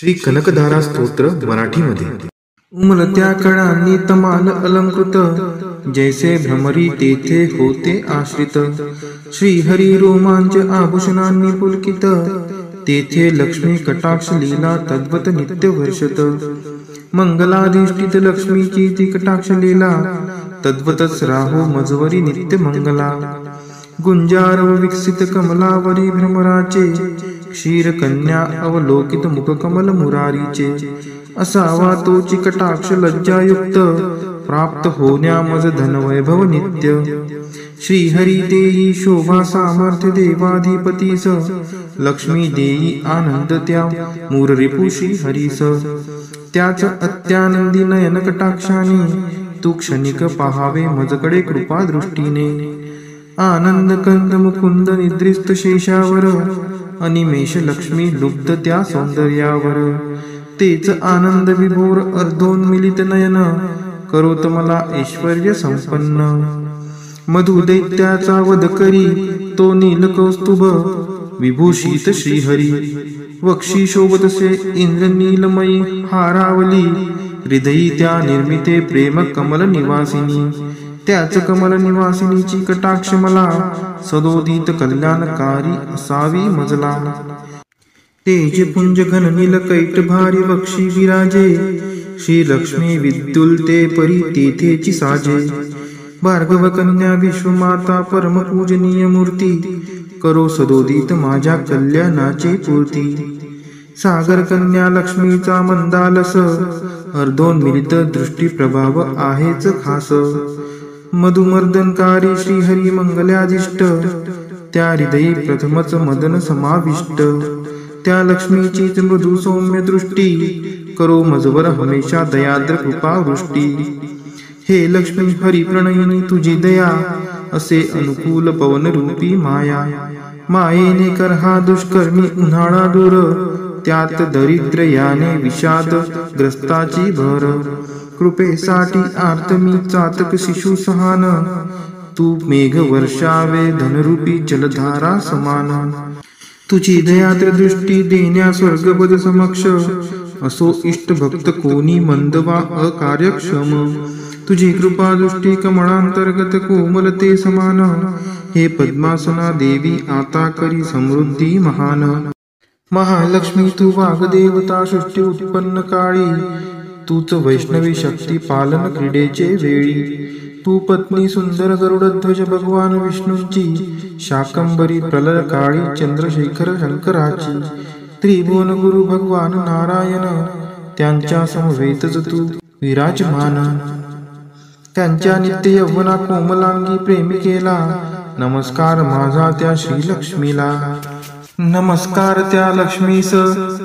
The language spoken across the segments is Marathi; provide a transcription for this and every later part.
श्री कनकधारा स्तोत्र मराठीमध्ये। उमलत्या कळांनी तमाल अलंकृत, जैसे भ्रमरी तेथे होते आश्रित। श्रीहरी रोमांच आभूषणांनी पुलकित, तेथे लक्ष्मी कटाक्ष लीला तद्वत नित्य वर्षत। मंगलाधिष्ठित लक्ष्मीची ती कटाक्ष लीला, तद्वतच राहो मजवरी नित्य मंगला। गुंजार विकसित कमलावरी भ्रमराचे, क्षीर कन्या अवलोकित मुख कमल मुरारीचे। असावा तोची कटाक्ष लज्जायुक्त, प्राप्त होण्या मज धनवैभव नित्य। श्रीहरी देई शोभा सामर्थ्य देवाधिपतीस, लक्ष्मी देई आनंद त्या मूर रिपु श्रीहरीस। त्याच अत्यानंदी नयन कटाक्षाने, तू क्षणिक पहावे मजकडे कृपा दृष्टीने। आनंद कंद मुकुंद निद्रिस्त शेषावर, अनिमेष लक्ष्मी लुब्ध त्या सौंदर्यावर। तेच आनंद विभोर अर्धोन्मिलित नयन, करोत मला ऐश्वर्य संपन्न। मधु दैत्याचा वध करी तो नील कौस्तुभ, विभूषित श्रीहरी। वक्षी शोभतसे इंद्र नीलमयी हारावली, हृदयी त्या निर्मिते प्रेम कमल निवासिनी। त्याच कमल निवासिनीची कटाक्ष मला, सदोदित कल्याणकारी असावी मजला। तेज पुंज घन नील कैट भारी वक्षी विराजे, श्री लक्ष्मी विद्युल्ते परी तेथेची साजे। भार्गव कन्या विश्वमाता परम पूजनीय मूर्ती, करो सदोदित माझ्या कल्याणाची पूर्ती। सागर कन्या लक्ष्मीचा मंदालस, अर्धोन्मिलित दृष्टी प्रभाव आहेच खास। मधुमर्दनकारी श्रीहरी मंगलाधिष्ट, त्या हृदयी प्रथमच मदन समाविष्ट। त्या लक्ष्मीचीच मृदू सौम्य दृष्टी, करो मजवर हमेशा दयाद्र कृपा वृष्टी। हे लक्ष्मी हरी प्रणयिनी तुझी दया, असे अनुकूल पवन रूपी माया। मायेने कर हा दुष्कर्मी उन्हाळा दूर, त्यात दरिद्र याने विषाद ग्रस्ताची भर। कृपेसाठी आर्त मी चातक शिशु सहान, तू मेघ वर्षावे धनरूपी जलधारा समान। तुझी दयाद्र दृष्टी देण्या स्वर्गपद समक्ष, असो इष्ट भक्त कोणी मंद वा अकार्यक्षम। तुझी कृपा दृष्टी कमळांतर्गत कोमलते समान, हे पद्मासना देवी आता करी समृद्धी महान। महालक्ष्मी तू वाग्देवता सृष्टी उत्पन्न काळी, तूच वैष्णवी शक्ती पालन क्रीडेचे वेळी। तू पत्नी सुंदर गरुडध्वज भगवान विष्णूंची, शाकंभरी प्रलय काळी चंद्रशेखर शंकराची। त्रिभुवन गुरु भगवान नारायण, त्यांच्या समवेतच तू विराजमान। त्यांच्या नित्य यौवना कोमलांगी प्रेमिकेला, नमस्कार माझा त्या श्रीलक्ष्मीला। नमस्कार त्या लक्ष्मीस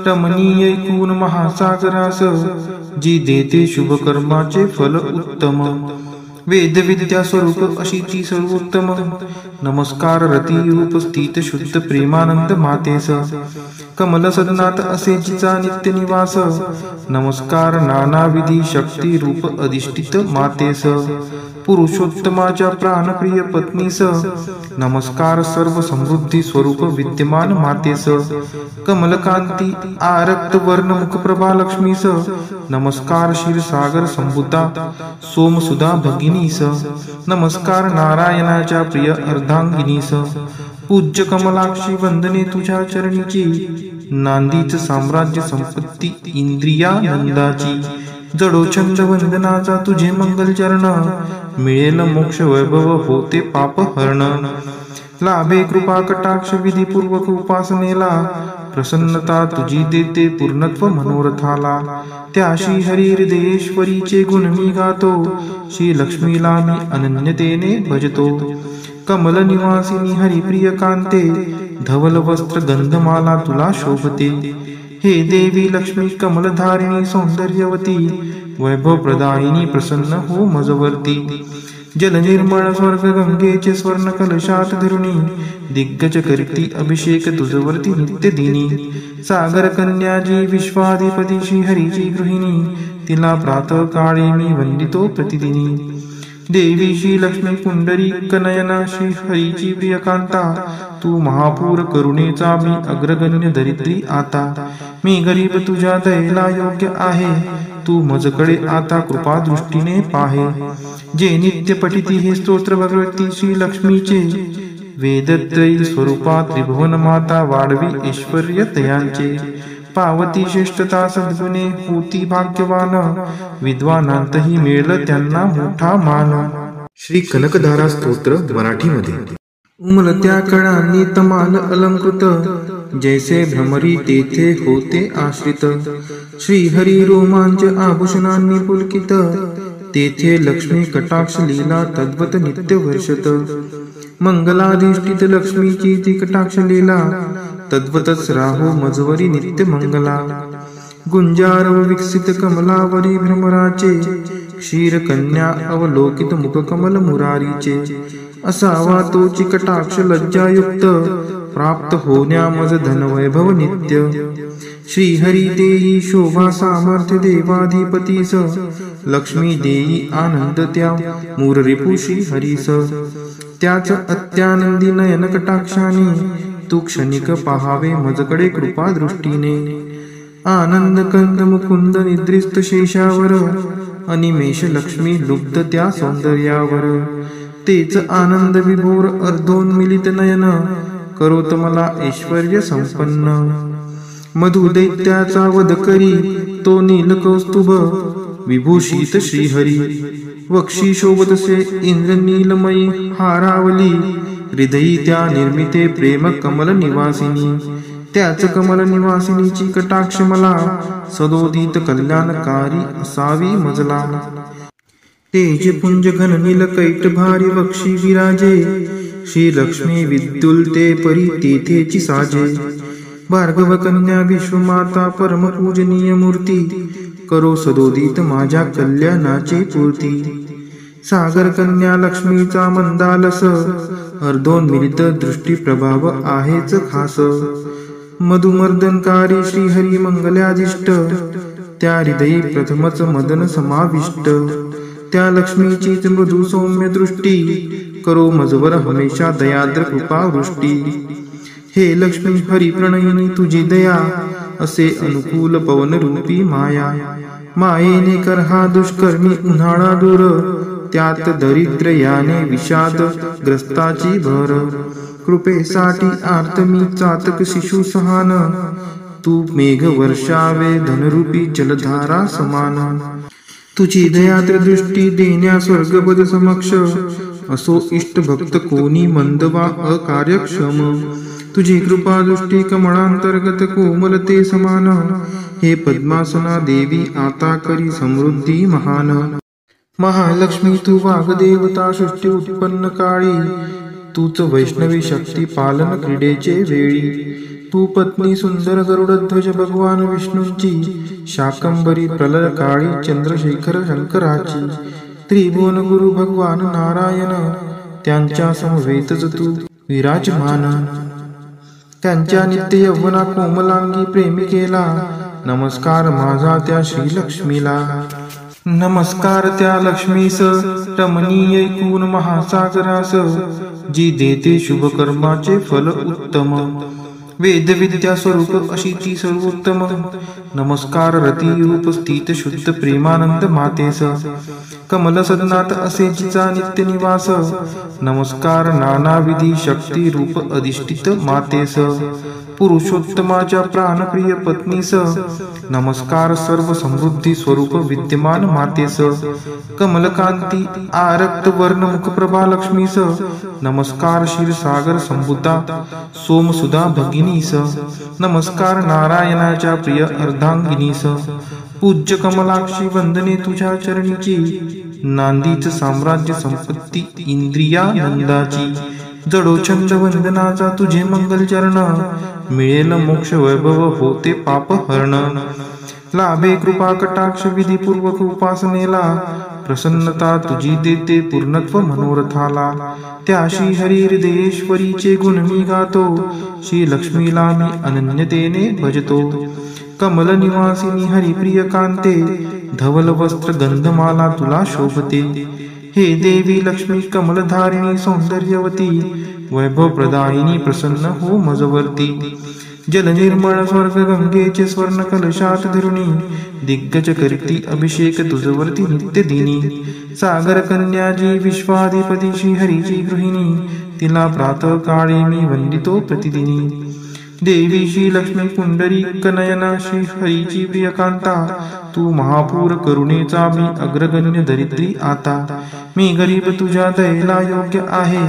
रमणीय ऐकून महासागरास, जी देते शुभ कर्माचे फल उत्तम। वेद विद्या स्वरूप अशी ती सर्वोत्तम। नमस्कार रती रूप स्थित शुद्ध प्रेमानंद मातेस, कमल सदनात असे जिचा नित्य निवास। नमस्कार नानाविधी शक्ती रूप अधिष्ठित मातेस, पुरुषोत्तमाच्या प्राणप्रिय पत्नीस। नमस्कार सर्व समृद्धी स्वरूप विद्यमान मातेस, कमलकांती आरक्त वर्ण मुखप्रभा लक्ष्मीस। नमस्कार क्षीरसागर संभूता सोमसुधा भगिनीस। नमस्कार नारायणाच्या प्रिय अर्धांगिनीस। पूज्य कमलाक्षी वंदने तुझ्या चरणीची, नांदीच साम्राज्य संपत्ती इंद्रियानंदाची। जडो छंद वंदनाचा तुझे मंगल चरण, मिळेल मोक्ष वैभव होते पाप हरण। लाभे कृपा कटाक्ष विधीपूर्वक उपासनेला, प्रसन्नता तुझी देते पूर्णत्व मनोरथाला। त्या श्रीहरी हृदयेश्वरीचे गुण मी गातो, श्री लक्ष्मीला मी अनन्यतेने भजतो। कमल निवासिनी हरिप्रिय कांते, धवल वस्त्र गंधमाला तुला शोभते। हे देवी लक्ष्मी कमलधारिणी सौंदर्यवती, वैभव प्रदायिनी प्रसन्न हो मजवर्ती। जल निर्मळ स्वर्ग गंगेचे स्वर्ण कलशात धरुणी, दिग्गज करती अभिषेक तुझवरती नित्य दिनी। सागर कन्याजी विश्वाधिपती श्रीहरीची गृहिणी, तिला प्रातः काळी मी वंदितो प्रतिदिनी। देवी श्री लक्ष्मी पुंडरी कनयना श्री हरीची प्रियकांता, तू महापूर करुणेचा मी अग्रगण्य दरिद्री आता. मी गरीब तुझ्या दयेला योग्य आहे, तू मजकडे आता कृपा दृष्टीने पाहे. जे नित्य पठिती हे स्तोत्र भगवती श्री लक्ष्मीचे, वेदत्रयी स्वरूपा त्रिभुवन माता वाढवी ऐश्वर्य तयांचे. पावती श्रेष्ठता सद्गुणे होती भाग्यवान, विद्वानांतही मिळेल त्यांना मोठा मान. श्री कनकधारा स्तोत्र मराठीमध्ये. उमलत्या कळांनी तमाल अलंकृत, जैसे भ्रमरी तेथे होते आश्रित. श्रीहरी रोमांच आभूषणांनी पुलकित, तेथे लक्ष्मी कटाक्ष लीला तद्वत नित्य वर्षत. मंगलाधिष्ठित लक्ष्मीची ती कटाक्ष लीला, तद्वतच राहो मजवरी नित्य मंगला. गुंजारव विकसित कमलावरी भ्रमराचे, क्षीर कन्या अवलोकित मुख कमल मुरारीचे. असावा तोची कटाक्ष लज्जायुक्त, प्राप्त होण्या मज धनवैभव नित्य. श्रीहरी देई शोभा सामर्थ्य देवाधिपतीस, लक्ष्मी देई आनंद त्या मूर रिपु श्रीहरीस. त्याच अत्यानंदी नयन कटाक्षाने, तू क्षणिक पहावे मजकडे कृपा दृष्टीने. आनंद कंद मुकुंद निद्रिस्त शेषावर, अनिमेष लक्ष्मी लुब्ध त्या सौंदर्यावर. तेच आनंद विभोर अर्धोन्मिलित नयन, करोत मला ऐश्वर्य संपन्न. मधुदैत्याचा वध करी तो नील कौस्तुभ, विभूषित श्रीहरी. वक्षी शोभतसे इंद्रनीलमयी हारावली, हृदयी त्या निर्मिते प्रेम कमल निवासिनी. त्याच कमल निवासिनीची कटाक्ष मला, सदोदित कल्याणकारी असावी मजला. तेज पुंज घन नील कैट भारी वक्षी विराजे, श्री लक्ष्मी विद्युलते परी तेथेची साजे. भार्गव कन्या विश्वमाता परम पूजनीय मूर्ती, करो सदोदित माझ्या कल्याणाची पूर्ती. सागर कन्या लक्ष्मीचा मंदालस, अर्धोन्मिलित दृष्टी प्रभाव आहेच खास. मधुमर्दनकारी श्रीहरी मंगल्याधिष्ट, त्या हृदयी प्रथमच मदन समाविष्ट. त्या लक्ष्मीचीच मृदू सौम्य दृष्टी, करो मजवर हमेशा दयाद्र कृपा वृष्टी. हे लक्ष्मी हरी प्रणयिनी तुझी दया, असे अनुकूल पवन रूपी माया. मायेने कर हा दुष्कर्मी उन्हाळा दूर, त्यात दरिद्र याने विषाद ग्रस्ताची भर. कृपेसाठी आर्त मी चातक शिशु सहान, तू मेघ वर्षावे धनरूपी जलधारा समान. तुझी दयाद्र दृष्टी देण्या स्वर्गपद समक्ष, असो इष्ट भक्त कोणी मंद वा अकार्यक्षम. तुझी कृपा दृष्टी कमळांतर्गत कोमलते समान, हे पद्मासना देवी आता करी समृद्धी महान. महालक्ष्मी तू वाग्देवता सृष्टी उत्पन्न काळी, तूच वैष्णवी शक्ती पालन क्रीडेचे वेळी. तू पत्नी सुंदर गरुडध्वज भगवान विष्णूंची, शाकंभरी प्रलय काळी चंद्रशेखर शंकराची. त्रिभुवन गुरु भगवान नारायण, त्यांच्या समवेतच तू विराजमान. त्यांच्या नित्य यौवना कोमलांगी प्रेमिकेला, नमस्कार माझा त्या श्रीलक्ष्मीला. नमस्कार त्या लक्ष्मीस रमणीय ऐकून महासागरास, जी देते शुभ कर्माचे फल उत्तम. वेद विद्या स्वरूप अशी ती सर्वोत्तम. नमस्कार रती रूप स्थित शुद्ध प्रेमानंद मातेस, कमल सदनात असे जिचा नित्य निवास. नमस्कार नानाविधी शक्ती रूप अधिष्ठित मातेस, पुरुषोत्तमाच्या प्राणप्रिय पत्नीस. नमस्कार सर्व समृद्धी स्वरूप विद्यमान मातेस, कमलकांती आरक्त वर्ण मुखप्रभा लक्ष्मीस. नमस्कार क्षीरसागर संभूता सोमसुधा भगिनीस. नमस्कार नारायणाच्या प्रिय अर्धांगिनीस. पूज्य कमलाक्षी वंदने तुझ्या चरणीची, नांदीच साम्राज्य संपत्ती इंद्रियानंदाची. जडोछंद वंदनाचा तुझे मंगल चरण, मिळेल मोक्ष वैभव होते पाप हरण. लाभे कृपा कटाक्ष विधीपूर्वक उपासनेला, प्रसन्नता तुझी देते पूर्णत्व मनोरथाला. त्या श्री हरी हृदयेश्वरीचे गुण मी गातो, श्री लक्ष्मीला मी अनन्यतेने भजतो. कमल निवासिनी हरिप्रिय कांते, धवल वस्त्र गंधमाला तुला शोभते. हे देवी लक्ष्मी कमलधारिणी सौंदर्यवती वैभव प्रदायिनी प्रसन्न हो मजवर्ती जल निर्मळ स्वर्ग गंगेचे स्वर्ण कलशात धरुणी दिग्गज करती अभिषेक तुझवरती नित्य दिनी सागर कन्याजी विश्वाधिपती श्रीहरीची गृहिणी तिला प्रातः काळी मी वंदितो प्रतिदिनी देवी श्री लक्ष्मी पुंडरीक नयना श्री हरीची प्रियकांता तू महापूर करुणेचा मी अग्रगण्य दरिद्री आता मी गरीब तुझ्या दयेला योग्य आहे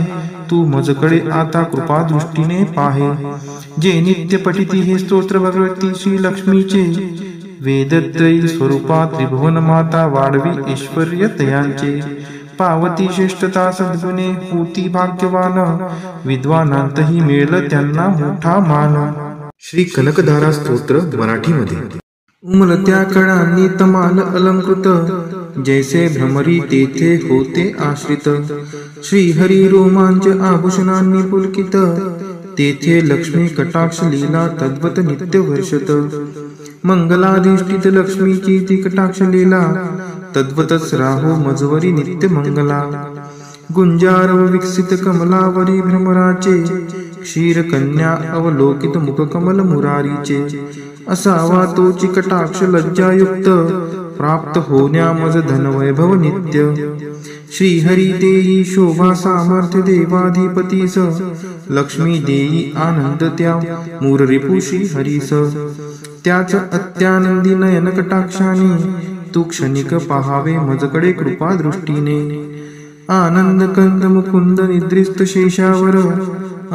तू मजकडे आता कृपा दृष्टीने पाहे जे नित्य पठिती हे स्तोत्र भगवती श्री लक्ष्मीचे वेदत्रयी स्वरूपा त्रिभुवन माता वाढवी ऐश्वर्य तयांचे पावती श्रेष्ठता सद्गुणे होती भाग्यवान विद्वानांतही मिळलं त्यांना मोठा मान श्री कनकधारा स्तोत्र मराठीमध्ये उमलत्या कळांनी तमाल अलंकृत जैसे भ्रमरी तेथे होते आश्रित श्रीहरी रोमांच आभूषणांनी पुलकित तेथे लक्ष्मी कटाक्ष लीला तद्वत नित्य वर्षत मंगलाधिष्ठित लक्ष्मीची ती कटाक्ष लीला तद्वतच राहो मजवरी नित्य मंगला गुंजारव विकसित कमलावरी भ्रमराचे क्षीर कन्या अवलोकित मुख कमल मुरारीचे असावा तोची कटाक्ष लज्जायुक्त प्राप्त होण्या मज धनवैभव नित्य श्रीहरी देई शोभा सामर्थ्य देवाधिपतीस लक्ष्मी देई आनंद त्या मूररिपु श्रीहरीस त्याच अत्यानंदी नयन कटाक्षाने तू क्षणिक पहावे मजकडे कृपा दृष्टीने आनंद कंद मुकुंद निद्रिस्त शेषावर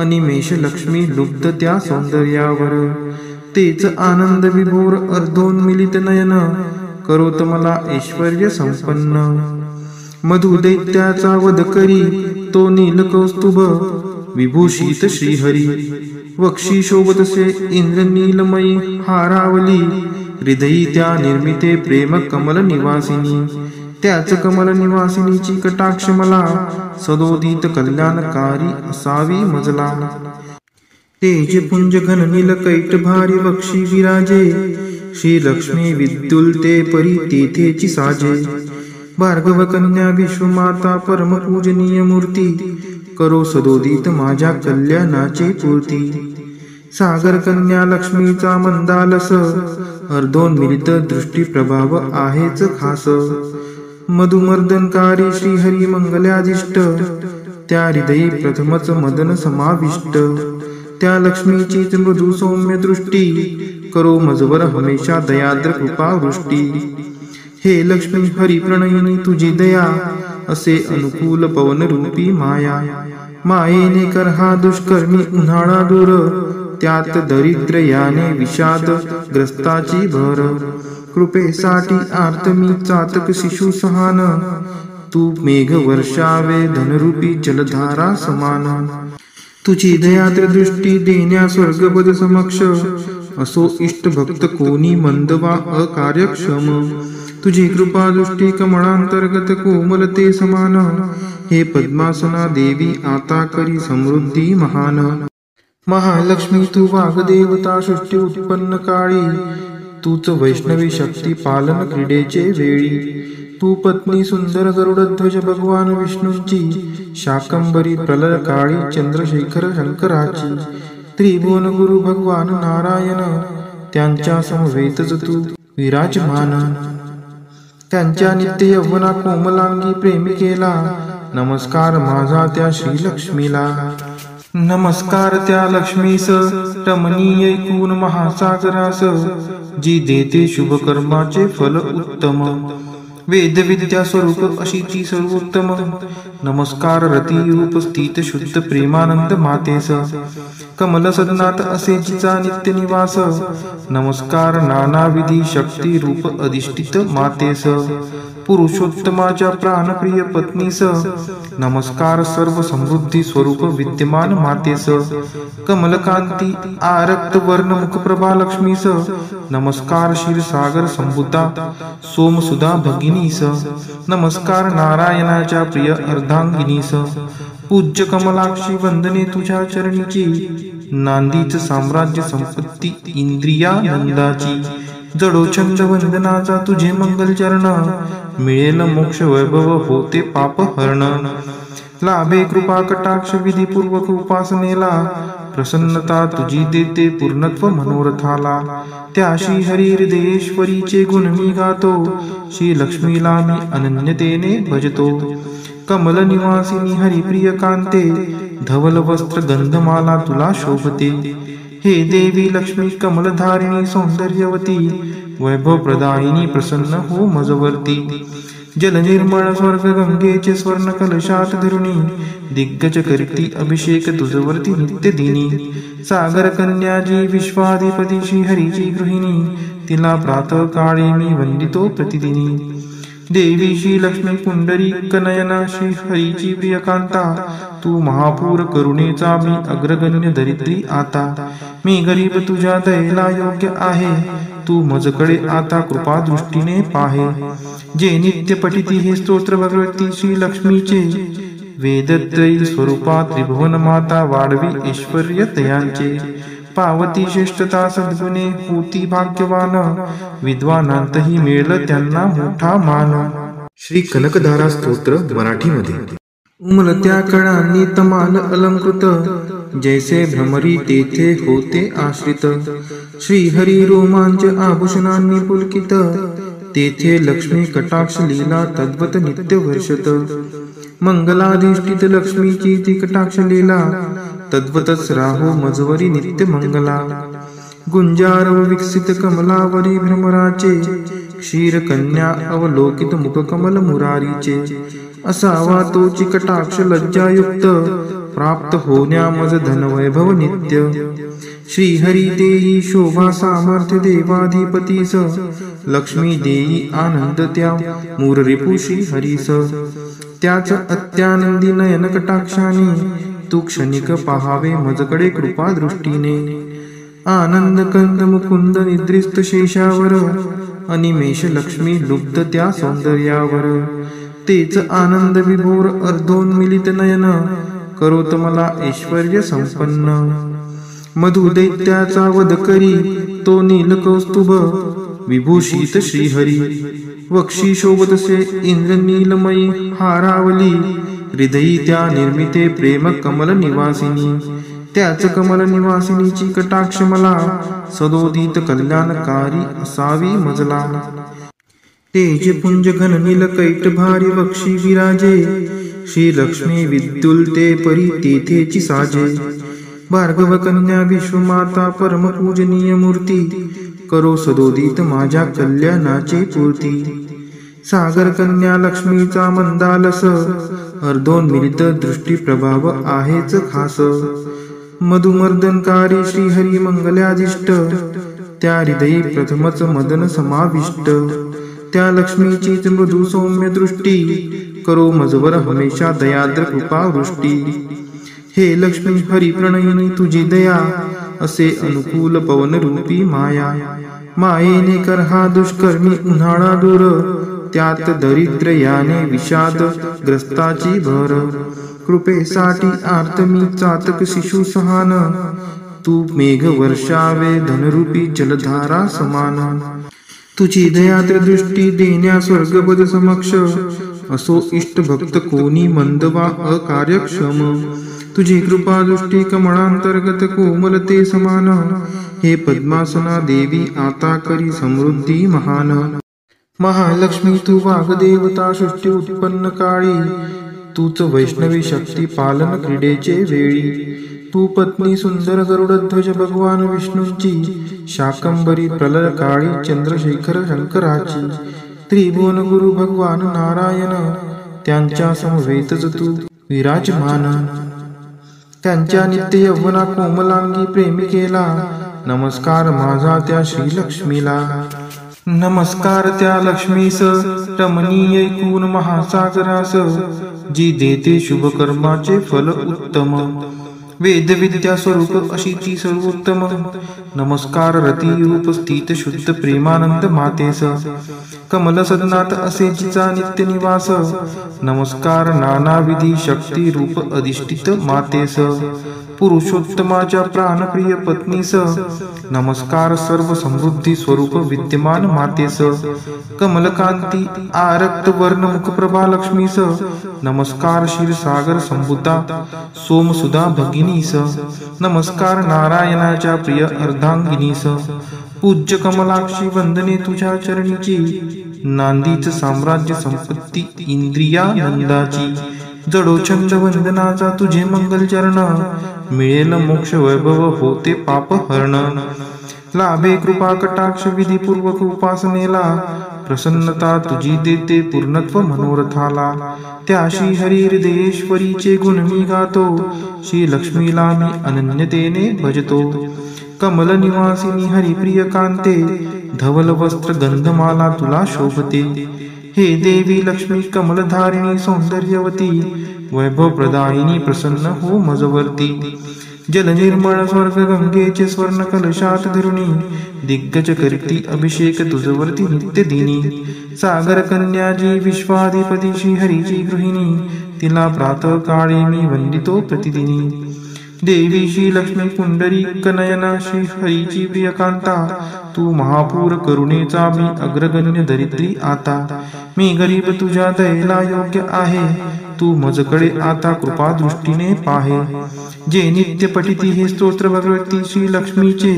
अनिमेष लक्ष्मी लुब्ध त्या सौंदर्यावर तेच आनंद विभोर अर्धोन्मिलित नयन करोत मला ऐश्वर्य संपन्न मधु दैत्याचा वध करी तो नील कौस्तुभ विभूषित श्रीहरी वक्षी शोभतसे इंद्र नीलमयी हारावली हृदयी त्या निर्मिते प्रेम कमल निवासिनी त्याच कमल निवासिनीची कटाक्ष मला सदोदित कल्याणकारी असावी मजला तेज पुंज घन नील कैट भारी वक्षी विराजे श्री लक्ष्मी विद्युलते परी तेथेची साजे भार्गव कन्या विश्वमाता परम पूजनीय मूर्ती करो सदोदित माझ्या कल्याणाची पूर्ती सागर कन्या लक्ष्मीचा मंदालस अर्धोन्मिलित दृष्टी प्रभाव आहेच खास मधुमर्दनकारी श्रीहरी मंगलाधिष्ट त्या हृदयी प्रथमच मदन समाविष्ट त्या लक्ष्मीचीच मृदू सौम्य दृष्टी करो मजवर हमेशा दयाद्र कृपा वृष्टी हे लक्ष्मी हरी प्रणयिनी तुझी दया असे अनुकूल पवन रूपी माया मायेने कर हा दुष्कर्मी उन्हाळा दूर त्यात दरिद्र याने विषाद ग्रस्ताची भर कृपेसाठी आर्त मी चातक शिशु सहान तू मेघ वर्षावे धनरूपी जलधारा समान तुझी दयाद्र दृष्टी देण्या स्वर्गपद समक्ष असो इष्ट भक्त कोणी मंद वा अकार्यक्षम तुझी कृपा दृष्टी कमळांतर्गत कोमलते समान हे पद्मासना देवी आता करी समृद्धी महान महालक्ष्मी तू वाग्देवता सृष्टी उत्पन्न काळी तूच वैष्णवी शक्ती पालन क्रीडेचे वेळी तू पत्नी सुंदर गरुडध्वज भगवान विष्णूंची शाकंबरी प्रलय काळी चंद्रशेखर शंकराची त्रिभुवन गुरु भगवान नारायण त्यांच्या समवेतच तू विराजमान त्यांच्या नित्य यौवना कोमलांगी प्रेमिकेला नमस्कार माझा त्या श्रीलक्ष्मीला नमस्कार त्या लक्ष्मीस रमणीय ऐकून महासागरास जी देते शुभ कर्माचे फल उत्तम वेद विद्या स्वरूप अशीची सर्वोत्तम नमस्कार रती रूप स्थित शुद्ध प्रेमानंद मातेस कमल सदनात असे जिचा नित्य निवास नमस्कार नानाविधी शक्ती रूप अधिष्ठित मातेस पुरुषोत्तमाच्या प्राणप्रिय पत्नीस नमस्कार सर्व समृद्धी स्वरूप विद्यमान मातेस कमलकांती आरक्त वर्ण मुखप्रभा लक्ष्मीस नमस्कार क्षीरसागर संभूता सोमसुधा भगिनीस नमस्कार नारायणाच्या प्रिय अर्धांगिनीस पूज्य कमलाक्षी वंदने तुझ्या चरणीची नांदीच साम्राज्य संपत्ती इंद्रियानंदाची, जडो छंद वंदनाचा तुझे मंगल चरण, मिळेल मोक्ष वैभव होते पाप हरण, लाभे कृपा कटाक्ष विधीपूर्वक उपासनेला, प्रसन्नता तुझी देते पूर्णत्व मनोरथाला, त्याशी हरी हृदयेश्वरीचे गुण मी गातो, श्री लक्ष्मीला मी अनन्यतेने भजतो, कमल निवासिनी हरिप्रिय कांते, धवल वस्त्र गंधमाला तुला शोभते, हे देवी लक्ष्मी कमलधारिणी सौंदर्यवती, वैभव प्रदायिनी प्रसन्न हो मजवर्ती, जल निर्मळ स्वर्ग गंगेचे स्वर्ण कलशात धरुणी, दिग्गज करती अभिषेक तुझवरती नित्य दिनी, सागर कन्याजी विश्वाधिपती श्री हरीची गृहिणी, तिला प्रातः काळी मी वंदितो प्रतिदिनी, देवी श्री लक्ष्मी पुंडरीक नयना श्री हरीची प्रियकांता, तू महापूर करुणेचा मी अग्रगण्य दरिद्री आता, मी गरीब तुझ्या दयेला योग्य आहे, तू मजकडे आता कृपा दृष्टीने पाहे, जे नित्य पठिती हे स्तोत्र भगवती श्री लक्ष्मीचे, वेदत्रयी स्वरूपा त्रिभुवन माता वाढवी ऐश्वर्य तयांचे, पावती श्रेष्ठता सद्गुणे होती भाग्यवान, विद्वानांतही मिळेल त्यांना मोठा मान. श्री कनकधारा स्तोत्र मराठीमध्ये. उमलत्या कळांनी तमाल अलंकृत, जैसे भ्रमरी तेथे होते आश्रित, श्री हरी रोमांच आभूषणांनी पुलकित, तेथे लक्ष्मी कटाक्ष लीला तद्वत नित्य वर्षत, मंगलाधिष्ठित लक्ष्मीची ती कटाक्ष लीला, तद्वतच राहो मजवरी नित्य मंगला, गुंजारव विकसित कमलावरी भ्रमराचे, क्षीर कन्या अवलोकित मुखकमल मुरारीचे, असावा तोची कटाक्ष लज्जायुक्त, प्राप्त होण्या मज धनवैभव नित्य, श्री हरी देई शोभा सामर्थ्य देवाधिपतीस, लक्ष्मी देई आनंद त्या मूररिपु श्री हरीस, त्याच अत्यानंदी नयन कटाक्षाने, तू क्षणिक पहावे मजकडे कृपा दृष्टीने, आनंद कंद मुकुंद निद्रिस्त शेषावर, अनिमेष लक्ष्मी लुब्ध त्या सौंदर्यावर, तेच आनंद विभोर अर्धोन्मिलित नयन, करोत मला ऐश्वर्य संपन्न, मधु दैत्याचा वध करी तो नील कौस्तुभ, विभूषित श्रीहरी, वक्षी शोभतसे इंद्र नीलमयी हारावली, हृदयी त्या निर्मिते प्रेम कमल निवासिनी, त्याच कमल निवासिनीची कटाक्ष मला, सदोदित कल्याणकारी असावी मजला, तेज पुंज घन नील कैट भारी वक्षी विराजे, श्री लक्ष्मी विद्युल्ते परी तेथेची साजे, भार्गव कन्या विश्वमाता परम पूजनीय मूर्ती, करो सदोदित माझ्या कल्याणाची पूर्ती, सागर कन्या लक्ष्मीचा मंदालस, अर्धोन्मिलित दृष्टी प्रभाव आहेच खास, मधुमर्दनकारी श्रीहरी मंगलाधिष्ट, त्या हृदयी प्रथमच मदन समाविष्ट, त्या लक्ष्मीचीच मृदू सौम्य दृष्टी, करो मजवर हमेशा दयाद्र कृपा वृष्टी, हे लक्ष्मी हरी प्रणयिनी तुझी दया, असे अनुकूल पवन रूपी माया, मायेने कर हा दुष्कर्मी उन्हाळा दूर, त्यात दरिद्र याने विषाद ग्रस्ताची भर, कृपेसाठी आर्त मी चातक शिशु सहान, तू मेघ वर्षावे धनरूपी जलधारा समान, तुझी दयाद्र दृष्टी देण्या स्वर्गपद समक्ष, असो इष्ट भक्त कोणी मंद वा अकार्यक्षम, तुझी कृपा दृष्टी कमळांतर्गत कोमलते समान, हे पद्मासना देवी आता करी समृद्धी महान, महालक्ष्मी तू वाग्देवता सृष्टी उत्पन्न काळी, तूच वैष्णवी शक्ती पालन क्रीडेचे वेळी, तू पत्नी सुंदर गरुडध्वज भगवान विष्णूंची, शाकंबरी प्रलय काळी चंद्रशेखर शंकराची, त्रिभुवन गुरु भगवान नारायण, त्यांच्या समवेतच तू विराजमान, त्यांच्या नित्य यौवना कोमलांगी प्रेमिकेला, नमस्कार माझा त्या श्रीलक्ष्मीला, नमस्कार त्या लक्ष्मीस रमणीय ऐकून महासागरास, जी देते शुभ कर्माचे फल उत्तम, वेद विद्या स्वरूप अशीची सर्वोत्तम, नमस्कार रतिरूप स्थित शुद्ध प्रेमानंद मातेस, कमल सदनात असे जिचा नित्य निवास, नमस्कार नानाविधी शक्ती रूप अधिष्ठित मातेस, पुरुषोत्तमाच्या प्राणप्रिय पत्नीस, नमस्कार सर्व समृद्धी स्वरूप विद्यमान मातेस, कमलकांती आरक्त वर्ण मुखप्रभा लक्ष्मीस, नमस्कार क्षीरसागर संभूता सोमसुधा भगिनीस, नमस्कार नारायणाच्या प्रिय अर्धांगिनीस, पूज्य कमलाक्षी वंदने तुझ्या चरणीची, नांदीच साम्राज्य संपत्ती इंद्रियानंदाची, जडोछंद वंदनाचा तुझे मंगल चरण, मिळेल मोक्ष वैभव होते पाप हरण, लाभे कृपा कटाक्ष विधीपूर्वक उपासनेला, प्रसन्नता तुझी देते पूर्णत्व मनोरथाला, त्या श्री हरी हृदयेश्वरीचे गुण मी गातो, श्री लक्ष्मीला मी अनन्यतेने भजतो, कमल निवासिनी हरिप्रिय कांते, धवल वस्त्र गंधमाला तुला शोभते, हे देवी लक्ष्मी कमलधारिणी सौंदर्यवती, वैभव प्रदायिनी प्रसन्न हो मजवर्ती, जल निर्मळ स्वर्ग गंगेचे स्वर्ण कलशात धरुणी, दिग्गज करती अभिषेक तुझवरती नित्य दिनी, सागर कन्याजी विश्वाधिपती श्री हरीची गृहिणी, तिला प्रातः काळी मी वंदितो प्रतिदिनी, देवी श्री लक्ष्मी पुंडरीक नयना श्री हरीची प्रियकांता, तू महापूर करुणेचा मी अग्रगण्य दरिद्री आता, मी गरीब तुझ्या दयेला योग्य आहे, तू मजकडे आता कृपा दृष्टीने पाहे, जे नित्य पठिती हे स्तोत्र भगवती श्री लक्ष्मीचे,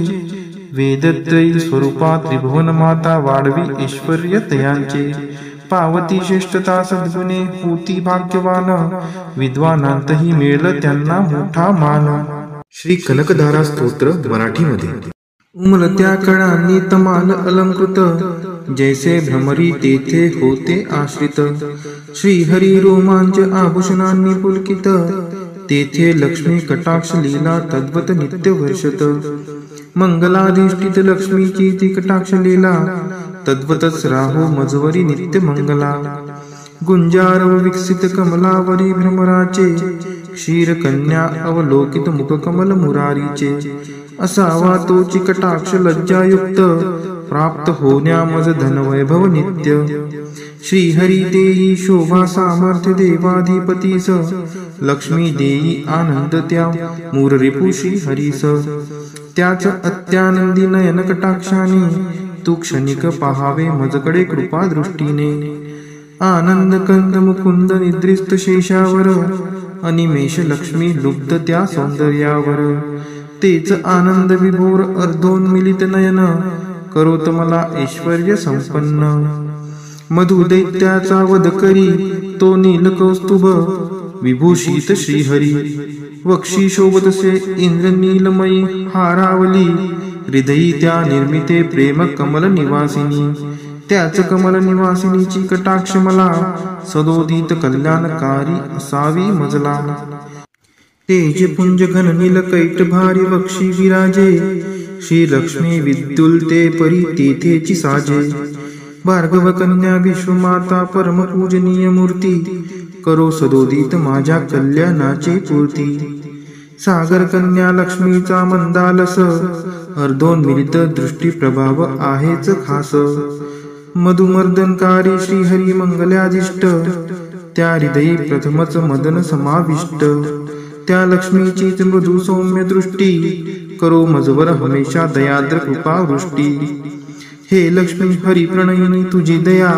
वेदत्रयी स्वरूपा त्रिभुवन माता वाढवी ऐश्वर्य तयांचे, पावती श्रेष्ठता सद्गुणे होती भाग्यवान, विद्वानांतही मिळेल त्यांना मोठा मान. श्री कनकधारा स्तोत्र मराठीमध्ये. उमलत्या कळांनी तमाल अलंकृत, जैसे भ्रमरी तेथे होते आश्रित, श्रीहरी रोमांच आभूषणांनी पुलकित, तेथे लक्ष्मी कटाक्ष लीला तद्वत नित्य वर्षत, मंगलाधिष्ठित लक्ष्मीची ती कटाक्ष लीला, तद्वतच राहो मजवरी नित्य मंगला, गुंजार विकसित कमलावरी भ्रमराचे, क्षीर कन्या अवलोकित मुख कमल मुरारीचे, असावा तोची कटाक्ष लज्जायुक्त, प्राप्त होण्या मज धनवैभव नित्य, श्रीहरी देई शोभा सामर्थ्य देवाधिपतीस, लक्ष्मी देई आनंद त्या मूर रिपु श्रीहरीस, त्याच अत्यानंदी नयन कटाक्षाने, तू क्षणिक पहावे मजकडे कृपा दृष्टीने, आनंद कंद मुकुंद निद्रिस्त शेषावर, अनिमेष लक्ष्मी लुब्ध त्या सौंदर्यावर, तेच आनंद विभोर अर्धोन्मिलित नयन, करोत मला ऐश्वर्य संपन्न, मधु दैत्याचा वध करी तो नील कौस्तुभ, विभूषित श्रीहरी, वक्षी शोभतसे इंद्र नीलमयी हारावली, हृदयी त्या निर्मिते प्रेम कमल निवासिनी, त्याच कमल निवासिनीची कटाक्ष मला, सदोदित कल्याणकारी असावी मजला, तेज पुंज घन नील कैट भारी वक्षी विराजे, श्री लक्ष्मी विद्युलते परी तेथेची साजे, भार्गव कन्या विश्वमाता परम पूजनीय मूर्ती, करो सदोदित माझ्या कल्याणाची पूर्ती, सागर कन्या लक्ष्मीचा मंदालस, अर्धोन्मिलित दृष्टी प्रभाव आहेच खास, मधुमर्दनकारी श्रीहरी मंगल्याधिष्ट, त्या हृदयी प्रथमच मदन समाविष्ट, त्या लक्ष्मीचीच मृदू सौम्य दृष्टी, करो मजवर हमेशा दयाद्र कृपा वृष्टी, हे लक्ष्मी हरी प्रणयिनी तुझी दया,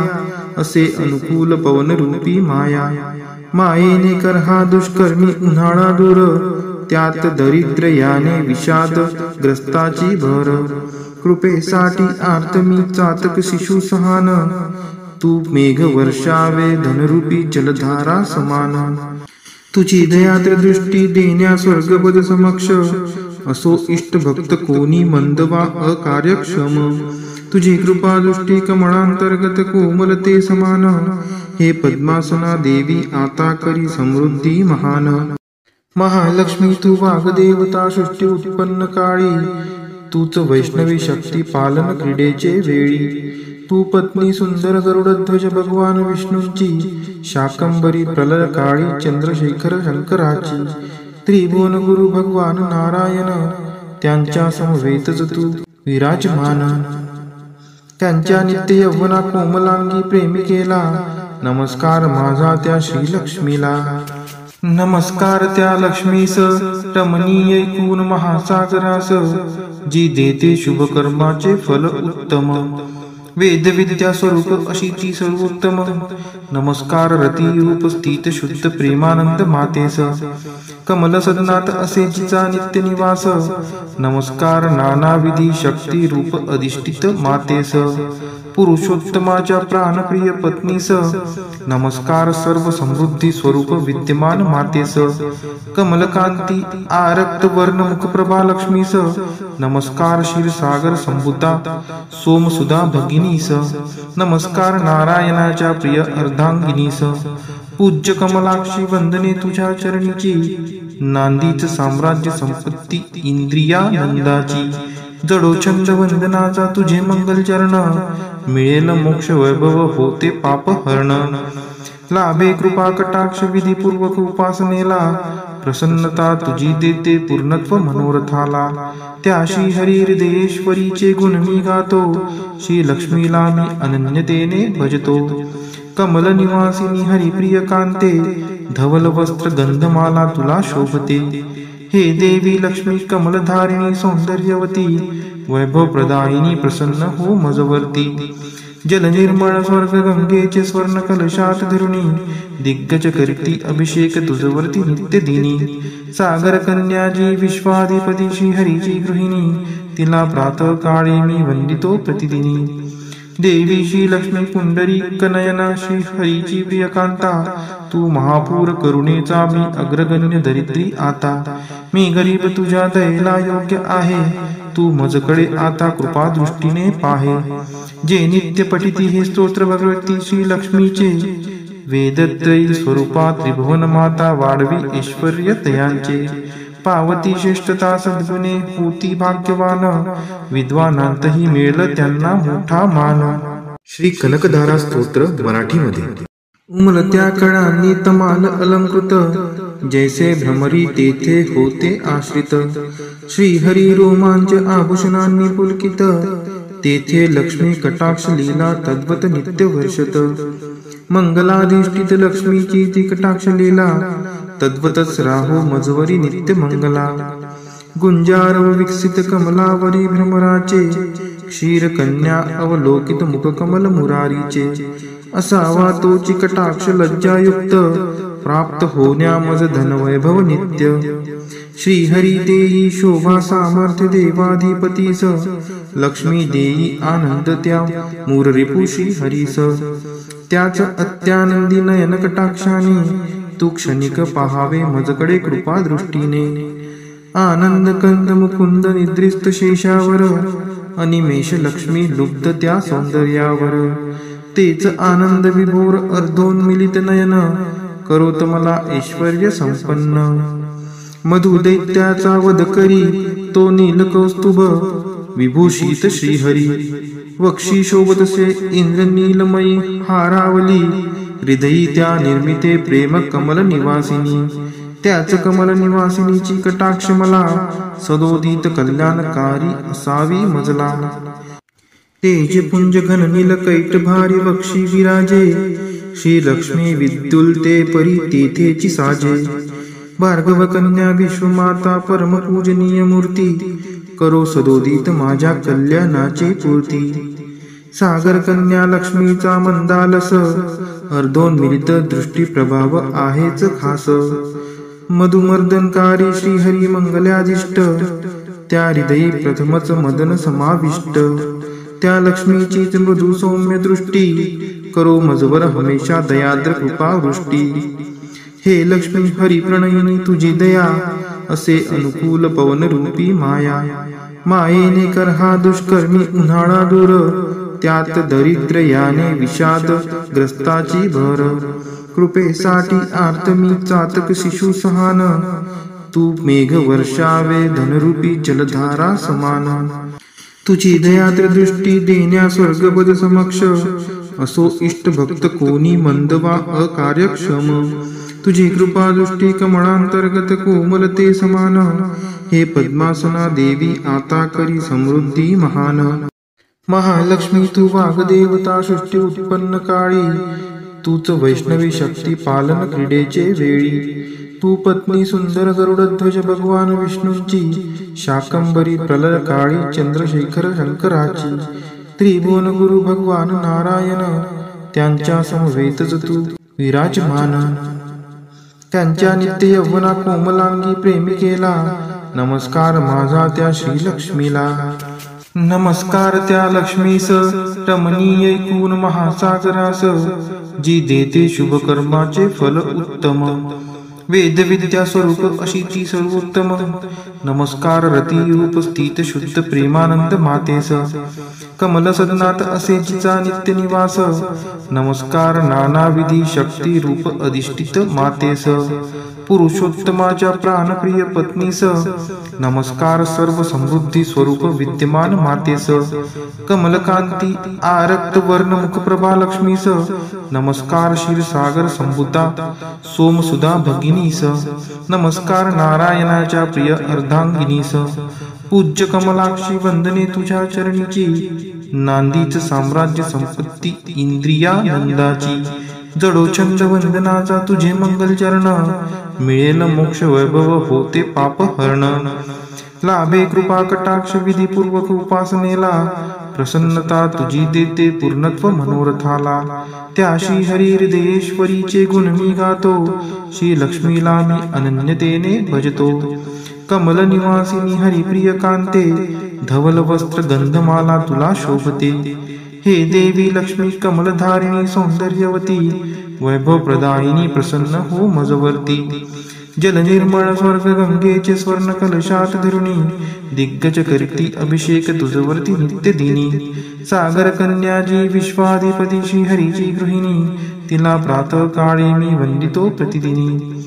असे अनुकूल पवन रूपी माया, मायेने कर हा दुष्कर्मी उन्हाळा दूर, त्यात दरिद्र याने विषाद ग्रस्ताची भर, कृपेसाठी आर्त मी चातक शिशु सहान, तू मेघ वर्षावे धनरूपी जलधारा समान, तुझी दयाद्र दृष्टी देण्या स्वर्गपद समक्ष, असो इष्ट भक्त कोणी मंदवा अकार्यक्षम, तुझी कृपा दृष्टी कमळांतर्गत कोमलते समान, हे पद्मासना देवी आता करी समृद्धी महान, महालक्ष्मी तू वाग्देवता सृष्टी उत्पन्न काळी, तूच वैष्णवी शक्ती पालन क्रीडेचे वेळी, तू पत्नी सुंदर गरुडध्वज भगवान विष्णूंची, शाकंबरी प्रलय काळी चंद्रशेखर शंकराची, त्रिभुवन गुरु भगवान नारायण, त्यांच्या समवेतच तू विराजमान. त्यांच्या नित्य यौवना कोमलांगी प्रेमिकेला नमस्कार माझा त्या श्रीलक्ष्मीला. नमस्कार त्या लक्ष्मीस रमणीय ऐकून महासागरास, जी देते शुभ कर्माचे फल उत्तम. वेद विद्या स्वरूप अशी ती सर्वोत्तम. नमस्कार रती रूप स्थित शुद्ध प्रेमानंद मातेस, कमल सदनात असे जिचा नित्य निवास. नमस्कार नानाविधी शक्ती रूप अधिष्ठित मातेस, पुरुषोत्तमाच्या प्राणप्रिय पत्नीस. नमस्कार सर्व समृद्धी स्वरूप विद्यमान मातेस, कमलकांती आरक्त वर्ण मुखप्रभा लक्ष्मीस. नमस्कार क्षीरसागर संभूता सोमसुधा भगिनीस. नमस्कार नारायणाच्या प्रिय अर्धांगिनीस. पूज्य कमलाक्षी वंदने तुझ्या चरणीची, नांदीच साम्राज्य संपत्ती इंद्रियानंदाची. जडोछंद वंदनाचा तुझे मंगल चरण, मिळेल मोक्ष वैभव होते पाप हरण. लाभे कृपा कटाक्ष विधीपूर्वक उपासनेला, प्रसन्नता तुझी देते पूर्णत्व मनोरथाला. त्या श्री हरी हृदयेश्वरीचे गुण मी गातो, श्री लक्ष्मीला मी अनन्यतेने भजतो. कमल निवासिनी हरिप्रिय कांते, धवल वस्त्र गंधमाला तुला शोभते. हे देवी लक्ष्मी कमलधारिणी सौंदर्यवती, वैभव प्रदायिनी प्रसन्न हो मजवर्ती. जल निर्मळ स्वर्ग गंगेचे स्वर्ण कलशात धरुणी, दिग्गज करती अभिषेक तुझवरती नित्य दिनी. सागर कन्याजी विश्वाधिपती श्री हरीची गृहिणी, तिला प्रातः काळी मी वंदितो प्रतिदिनी. देवी श्री लक्ष्मी पुंडरी कनयना श्री हरीची प्रियकांता, तू महापूर करुणेचा मी अग्रगण्य दरिद्री आता. मी गरीब तुझ्या दयेला योग्य आहे, तू मजकडे आता कृपा दृष्टीने पाहे. जे नित्य पठिती हे स्तोत्र भगवती श्री लक्ष्मीचे, वेदत्रयी स्वरूपा त्रिभुवन माता वाढवी ऐश्वर्य तयांचे. पावती श्रेष्ठता सद्गुणे होती भाग्यवान, विद्वानांतही मिळेल त्यांना मोठा मान. श्री कनकधारा स्तोत्र मराठीमध्ये. उमलत्या कळांनी तमाल अलंकृत, जैसे भ्रमरी तेथे होते आश्रित. श्रीहरी रोमांच आभूषणांनी पुलकित, तेथे लक्ष्मी कटाक्ष लीला तद्वत नित्य वर्षत. मंगलाधिष्ठित लक्ष्मीची ती कटाक्ष लीला, तद्वतच राहो मजवरी नित्य मंगला. गुंजारव विकसित कमलावरी भ्रमराचे, क्षीर कन्या अवलोकित मुख कमल मुरारीचे. असावा तोची कटाक्ष लज्जायुक्त, प्राप्त होण्या मज धनवैभव नित्य. श्रीहरी देई शोभा सामर्थ्य देवाधिपतीस, लक्ष्मी देई आनंद त्या मूर रिपु श्री हरीस. त्याच अत्यानंदी नयन कटाक्षाने, तू क्षणिक पहावे मजकडे कृपा दृष्टीने. आनंद कंद मुकुंद निद्रिस्त शेषावर, अनिमेष लक्ष्मी लुब्ध त्या सौंदर्यावर. तेच आनंद विभोर अर्धोन्मिलित नयन, करोत मला ऐश्वर्य संपन्न. मधुदैत्याचा वध करी तो नील कौस्तुभ, विभूषित श्रीहरी. वक्षी शोभतसे इंद्रनीलमयी हारावली, हृदयी त्या निर्मिते प्रेम कमल निवासिनी. त्याच कमल निवासिनीची कटाक्ष मला, सदोदित कल्याणकारी असावी मजला. तेज पुंज घन नील कैट भारी वक्षी विराजे, श्री लक्ष्मी विद्युलते परी तेथेची साजे. भार्गव कन्या विश्वमाता परम पूजनीय मूर्ती, करो सदोदित माझ्या कल्याणाची पूर्ती. सागर कन्या लक्ष्मीचा मंदालस, अर्धोन्मिलित दृष्टी प्रभाव आहेच खास. मधुमर्दनकारी श्रीहरी मंगलाधिष्ट, त्या हृदयी प्रथमच मदन समाविष्ट. त्या लक्ष्मीचीच मृदू सौम्य दृष्टी, करो मजवर हमेशा दयाद्र कृपा वृष्टी. हे लक्ष्मी हरी प्रणयिनी तुझी दया, असे अनुकूल पवन रूपी माया. मायेने कर हा दुष्कर्मी उन्हाळा दूर, त्यात दरिद्र याने विषाद ग्रस्ताची भर. कृपेसाठी आर्त मी चातक शिशु सहान, तू मेघ वर्षावे धनरूपी जलधारा समान. तुझी दयाद्र दृष्टी देण्या स्वर्गपद समक्ष, असो इष्ट भक्त कोणी मंद वा अकार्यक्षम. तुझी कृपा दृष्टी कमळांतर्गत कोमल ते समान. हे पद्मासना देवी आता करी समृद्धी महान. महालक्ष्मी तू वाग्देवता सृष्टी उत्पन्न काळी. तूच वैष्णवी शक्ती पालन क्रीडेचे वेळी. तू पत्नी सुंदर गरुडध्वज भगवान विष्णूंची. शाकंभरी प्रलय काळी चंद्रशेखर शंकराची. त्रिभुवन गुरु भगवान नारायण त्यांच्या समवेतच तू विराजमान. त्यांच्या नित्य यौवना कोमलांगी प्रेमिकेला. नमस्कार माझा त्या श्रीलक्ष्मीला. नमस्कार त्या लक्ष्मीस रमणीय ऐकून महासागरास. जी देते शुभ कर्माचे फल उत्तम. वेद विद्या स्वरूप अशी ती सर्वोत्तम. नमस्कार रती रूप स्थित शुद्ध प्रेमानंद मातेस. कमल सदनात असे जिचा नित्य निवास. नमस्कार नानाविधी शक्ती रूप अधिष्ठित मातेस. पुरुषोत्तमाच्या प्राणप्रिय पत्नीस. नमस्कार सर्व समृद्धी स्वरूप विद्यमान मातेस. कमलकांती आरक्त वर्ण मुखप्रभा लक्ष्मीस. नमस्कार क्षीरसागर संभूता सोमसुधा भगिनीस. नमस्कार नारायणाच्या प्रिय अर्धांगिनीस. पूज्य कमलाक्षी वंदने तुझ्या चरणीची. नांदीच साम्राज्य संपत्ती इंद्रियानंदाची. जडोछंद वंदनाचा तुझे मंगल चरण. मिळेल मोक्ष वैभव होते पाप हरण. लाभे कृपा कटाक्ष विधीपूर्वक उपासनेला. प्रसन्नता तुझी देते पूर्णत्व मनोरथाला. त्या श्री हरी हृदयेश्वरीचे गुण मी गातो. श्री लक्ष्मीला मी अनन्यतेने भजतो. कमल निवासिनी हरिप्रिय कांते. धवल वस्त्र गंधमाला तुला शोभते. हे देवी लक्ष्मी कमलधारिणी सौंदर्यवती. वैभव प्रदायिनी प्रसन्न हो मजवर्ती. जल निर्मळ स्वर्ग गंगेचे स्वर्ण कलशात धरुणी. दिग्गज करती अभिषेक तुझवरती नित्य दिनी. सागर कन्या जी विश्वाधिपती श्री हरीची गृहिणी. तिला प्रातः काळी मी वंदितो प्रतिदिनी.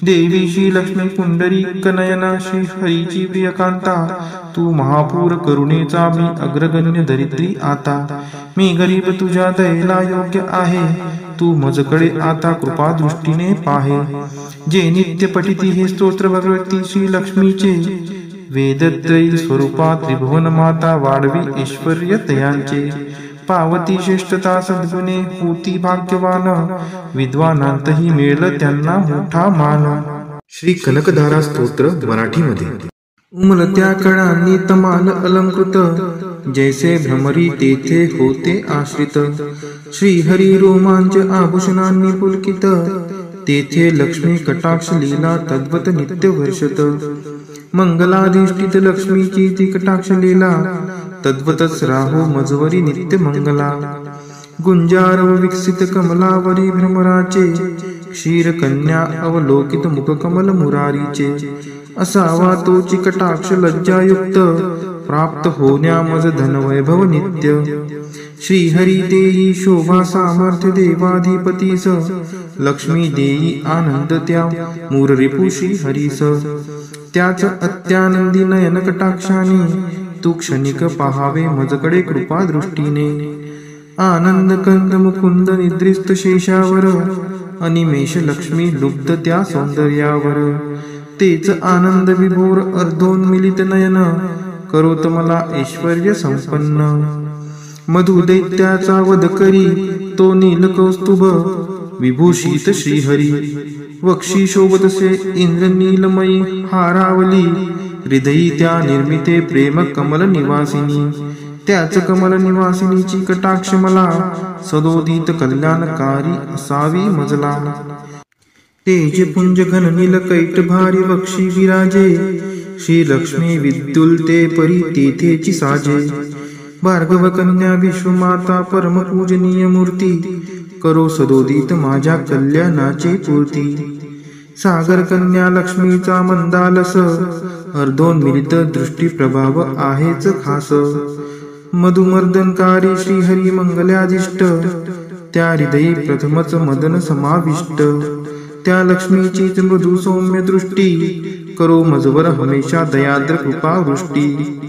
देवी श्री लक्ष्मी पुंडरीक नयना श्री हरीची प्रियकांता. तू महापूर करुणेचा मी अग्रगण्य दरिद्री आता. मी गरीब तुझ्या दयेला योग्य आहे. तू मजकडे आता कृपा दृष्टीने पाहे. जे नित्य पठिती हे स्तोत्र भगवती श्री लक्ष्मीचे. वेदत्रयी स्वरूपा त्रिभुवन माता वाढवी ऐश्वर्य तयांचे. पावती श्रेष्ठता सद्गुणे होती भाग्यवान. विद्वानांतही मिळेल त्यांना मोठा मान. श्री कनकधारा स्तोत्र मराठीमध्ये. उमलत्या कळांनी तमाल अलंकृत. जैसे भ्रमरी तेथे होते आश्रित. श्रीहरी रोमांच आभूषणांनी पुलकित. तेथे लक्ष्मी कटाक्ष लीला तद्वत नित्य वर्षत. मंगलाधिष्ठित लक्ष्मीची ती कटाक्ष लीला. तद्वतच राहो मजवरी नित्य मंगला. गुंजारव विकसित कमलावरी भ्रमराचे. क्षीर कन्या अवलोकित मुख कमल मुरारीचे. असावा तोची कटाक्ष लज्जायुक्त. प्राप्त होण्या मज धनवैभव नित्य. श्रीहरी देई शोभा सामर्थ्य देवाधिपतीस. लक्ष्मी देई आनंद त्या मूररिपु श्रीहरीस. त्याच अत्यानंदी नयन कटाक्षाने. तू क्षणिक पहावे मजकडे कृपा दृष्टीने. आनंद कंद मुकुंद निद्रिस्त शेषावर. अनिमेष लक्ष्मी लुब्ध त्या सौंदर्यावर. तेच आनंद विभोर अर्धोन्मिलित नयन. करोत मला ऐश्वर्य संपन्न. मधुदैत्याचा वध करी तो नीलकौस्तुभ. विभूषित श्रीहरी वक्षी शोभतसे इंद्र नीलमयी हारावली. हृदयी त्या निर्मिते प्रेम कमल निवासिनी. त्याच कमल निवासिनीची कटाक्ष मला. सदोदित कल्याणकारी असावी मजला. तेज पुंज घन नील कैट भारी वक्षी विराजे. श्री लक्ष्मी विद्युलते परी तेथेची साजे. भार्गव कन्या विश्वमाता परम पूजनीय मूर्ती. करो सदोदित माझ्या कल्याणाची पूर्ती. सागर कन्या लक्ष्मीचा मंदालस. अर्धोन्मिलित दृष्टी प्रभाव आहेच खास. मधुमर्दनकारी श्रीहरी मंगलाधिष्ट. त्या हृदयी प्रथमच मदन समाविष्ट. त्या लक्ष्मीचीच मृदू सौम्य दृष्टी. करो मजवर हमेशा दयाद्र कृपा वृष्टी.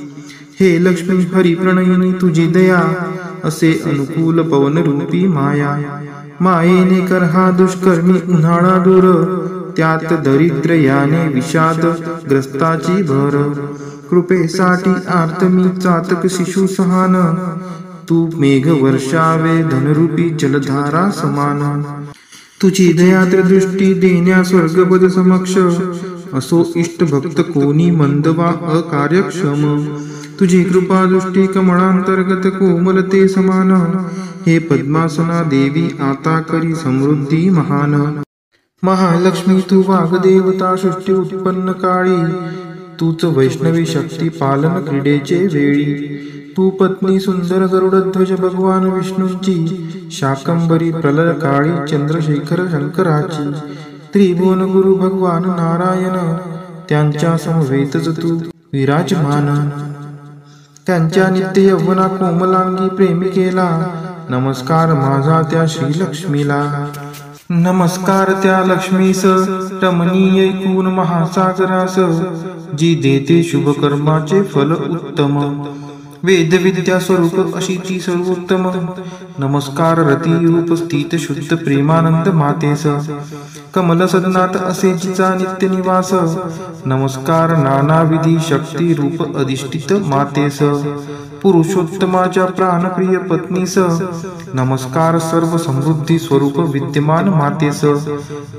हे लक्ष्मी हरिप्रणयिनी तुझी दया, असे अनुकूल पवन रूपी माया. मायेने कर हा दुष्कर्मी उन्हाळा दूर, त्यात दरिद्र याने विषाद ग्रस्ताची भर. कृपेसाठी आर्त मी चातक शिशु सहान, तू मेघ वर्षावे धनरूपी जलधारा समान. तुझी दयात्र दृष्टी देण्या स्वर्गपद समक्ष, असो इष्ट भक्त कोणी मंद वा अकार्यक्षम. तुझी कृपा दृष्टी कमळांतर्गत कोमलते समान, हे पद्मासना देवी आता करी समृद्धी महान. महालक्ष्मी तू वाग्देवता सृष्टी उत्पन्न काळी, तूच वैष्णवी शक्ती पालन क्रीडेचे वेळी. तू पत्नी सुंदर गरुडध्वज भगवान विष्णूंची, शाकंभरी प्रलय काळी चंद्रशेखर शंकराची. त्रिभुवन गुरु भगवान नारायण, त्यांच्या समवेतच तू विराजमान. त्यांच्या नित्य यौवना कोमलांगी प्रेमिकेला, नमस्कार माझा त्या श्रीलक्ष्मीला. नमस्कार त्या लक्ष्मीस रमणीय ऐकून महासागरास, जी देते शुभ कर्माचे फल उत्तम. वेद विद्या स्वरूप अशी ती सर्वोत्तम. नमस्कार रती रूप स्थित शुद्ध प्रेमानंद मातेस, कमल सदनात असे जिचा नित्य निवास. नमस्कार नानाविधी शक्ती रूप अधिष्ठित मातेस, पुरुषोत्तमाच्या प्राणप्रिय पत्नीस. नमस्कार सर्व समृद्धी स्वरूप विद्यमान मातेस,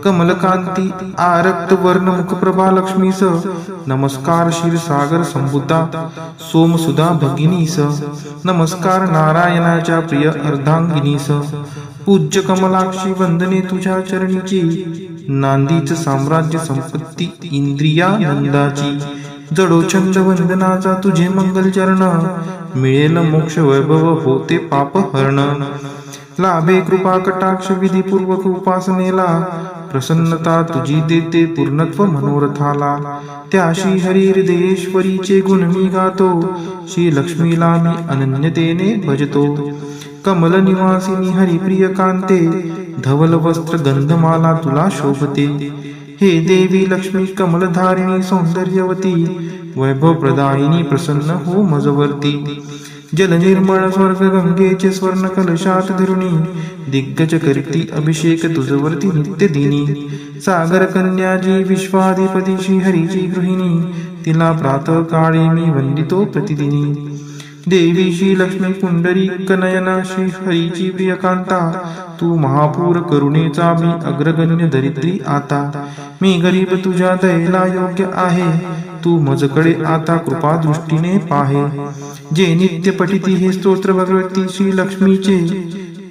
कमलकांती आरक्त वर्ण मुखप्रभा लक्ष्मीस. नमस्कार क्षीरसागर संभूता सोमसुधा भगिनीस. नमस्कार नारायणाच्या प्रिय अर्धांगिनीस. पूज्य कमलाक्षी वंदने तुझ्या चरणीची, नांदीच साम्राज्य संपत्ती इंद्रियानंदाची. जडो छंद वंदनाचा तुझे मंगल चरण, मिळेल मोक्ष वैभव होते पाप हरण. लाभे कृपा कटाक्ष विधीपूर्वक उपासनेला, प्रसन्नता तुझी देते पूर्णत्व मनोरथाला. त्याशी हरी हृदयेश्वरीचे गुण मी गातो, श्री लक्ष्मीला मी अनन्यतेने भजतो. कमल निवासिनी हरिप्रिय कांते, धवल वस्त्र गंधमाला तुला शोभते. हे देवी लक्ष्मी कमलधारिणी सौंदर्यवती, वैभव प्रदायिनी प्रसन्न हो मजवर्ती. जल निर्मळ स्वर्ग गंगेचे स्वर्ण कलशात धरुणी, दिग्गज करती अभिषेक तुझवरती नित्य दिनी. सागर कन्याजी विश्वाधिपती श्री हरीची गृहिणी, तिला प्रातः काळी मी वंदितो प्रतिदिनी. देवी श्री लक्ष्मी पुंडरीक नयना श्री हरीची प्रियकांता, तू महापूर करुणेचा मी अग्रगण्य दरिद्री आता. मी गरीब तुझ्या दयेला योग्य आहे, तू मजकडे आता कृपा दृष्टीने पाहे. जे नित्य पठिती हे स्तोत्र भगवती श्री लक्ष्मीचे,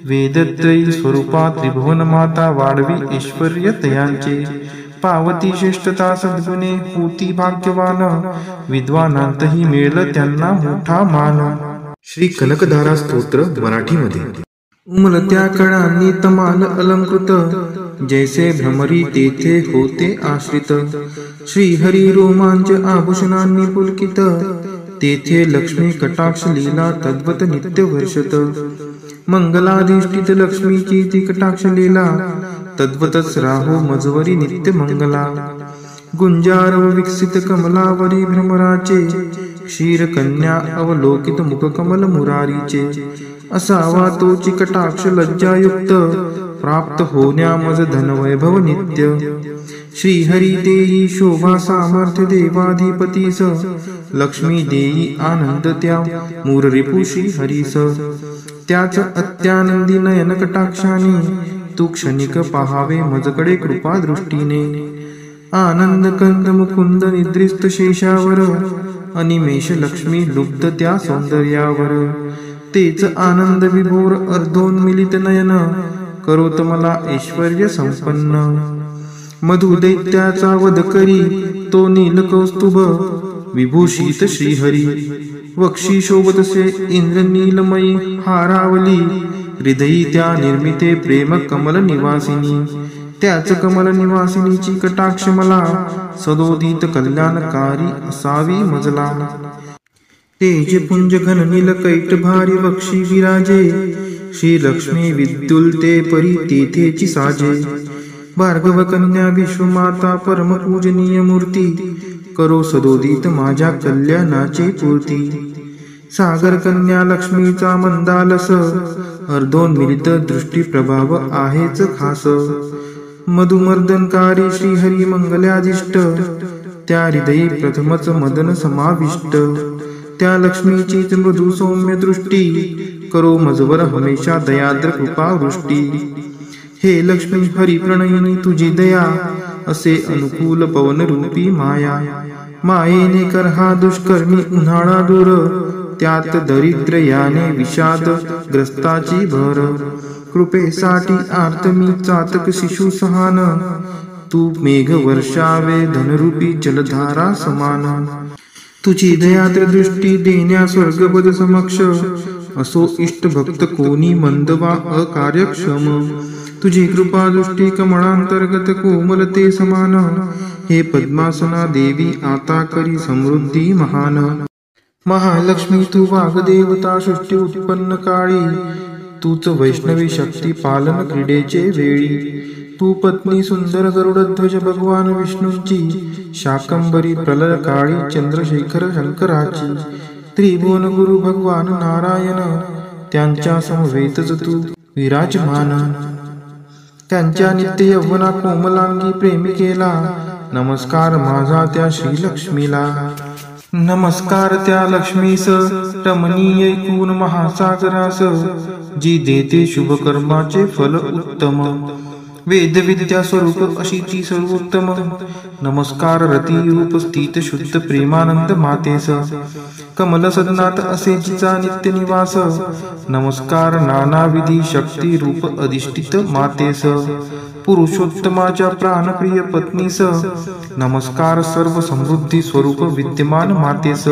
वेदत्रयी स्वरूपा त्रिभुवन माता वाढवी ऐश्वर्य तयांचे. पावती श्रेष्ठता सद्गुणे होती भाग्यवान, विद्वानांतही मिळेल त्यांना मोठा मान. श्री कनकधारा स्तोत्र मराठीमध्ये. उमलत्या कळांनी तमाल अलंकृत, जैसे भ्रमरी तेथे होते आश्रित. श्रीहरी रोमांच आभूषणांनी पुलकित, तेथे लक्ष्मी कटाक्ष लीला तद्वत नित्य वर्षत. मंगलाधिष्ठित लक्ष्मीची ती कटाक्ष लीला, तद्वतच राहो मजवरी नित्य मंगला. गुंजारव विकसित कमलावरी भ्रमराचे, क्षीर कन्या अवलोकित मुख कमल मुरारीचे. असावा तोची कटाक्ष लज्जायुक्त, प्राप्त होण्या मज धनवैभव नित्य. श्रीहरी देई शोभा सामर्थ्य देवाधिपतीस, लक्ष्मी देई आनंद त्या मूररिपु श्रीहरीस. त्याच अत्यानंदी नयन कटाक्षाने, तू क्षणिक पहावे मजकडे कृपा दृष्टीने. आनंद कंद मुकुंद निद्रिस्त शेषावर, अनिमेष लक्ष्मी लुब्ध त्या सौंदर्यावर. तेच आनंद विभोर अर्धोन्मिलित नयन, करोत मला ऐश्वर्य संपन्न. मधु दैत्याचा वध करी तो नील कौस्तुभ, विभूषित श्रीहरी. वक्षी शोभतसे इंद्र नीलमयी हारावली, हृदयी त्या निर्मिते प्रेम कमल निवासिनी. त्याच कमल निवासिनीची कटाक्ष मला, सदोदित कल्याणकारी असावी मजला. तेज पुंज घन नील कैट भारी वक्षी विराजे, श्री लक्ष्मी विद्युलते परी तेथेची साजे. भार्गव कन्या विश्वमाता परम पूजनीय मूर्ती, करो सदोदित माझ्या कल्याणाची पूर्ती. सागर कन्या लक्ष्मीचा मंदालस, अर्धोन्मिलित दृष्टी प्रभाव आहेच खास. मधुमर्दनकारी श्रीहरी मंगल्यादिष्ट, त्या हृदयी प्रथमच मदन समाविष्ट. त्या लक्ष्मीचीच मृदू सौम्य दृष्टी, करो मजवर हमेशा दयाद्र कृपावृष्टी. हे लक्ष्मी हरी प्रणयिनी तुझी दया, असे अनुकूल पवन रूपी माया. मायेने कर हा दुष्कर्मी उन्हाळा दूर, त्यात दरिद्र याने विषाद ग्रस्ताची भर. कृपेसाठी आर्त मी चातक शिशु सहान, तू मेघ वर्षावे धनरूपी जलधारा समान. तुझी दयाद्र दृष्टी देण्या स्वर्गपद समक्ष, असो इष्ट भक्त कोणी मंद वा अकार्यक्षम. तुझी कृपा दृष्टी कमळांतर्गत कोमलते समान, हे पद्मासना देवी आता करी समृद्धी महान. महालक्ष्मी तू वाग्देवता सृष्टी उत्पन्न काळी, तूच वैष्णवी शक्ती पालन क्रीडेचे वेळी. तू पत्नी सुंदर गरुडध्वज भगवान विष्णूंची, शाकंभरी प्रलय काळी चंद्रशेखर शंकराची. त्रिभुवन गुरु भगवान नारायण, त्यांच्या समवेतच तू विराजमान. त्यांच्या नित्य यौवना कोमलांगी प्रेमिकेला, नमस्कार माझा त्या श्रीलक्ष्मीला. नमस्कार त्या लक्ष्मीस रमणीय ऐकून महासागरास, जी देते शुभ कर्माचे फल उत्तम. वेद विद्या स्वरूप अशीची सर्वोत्तम, नमस्कार रती रूप स्थित शुद्ध प्रेमानंद मातेस. कमल सदनात असे जिचा नित्य निवास, नमस्कार नानाविधी शक्ती रूप अधिष्ठित मातेस. पुरुषोत्तमाच्या प्राणप्रिय पत्नीस, नमस्कार सर्व समृद्धी स्वरूप विद्यमान मातेस.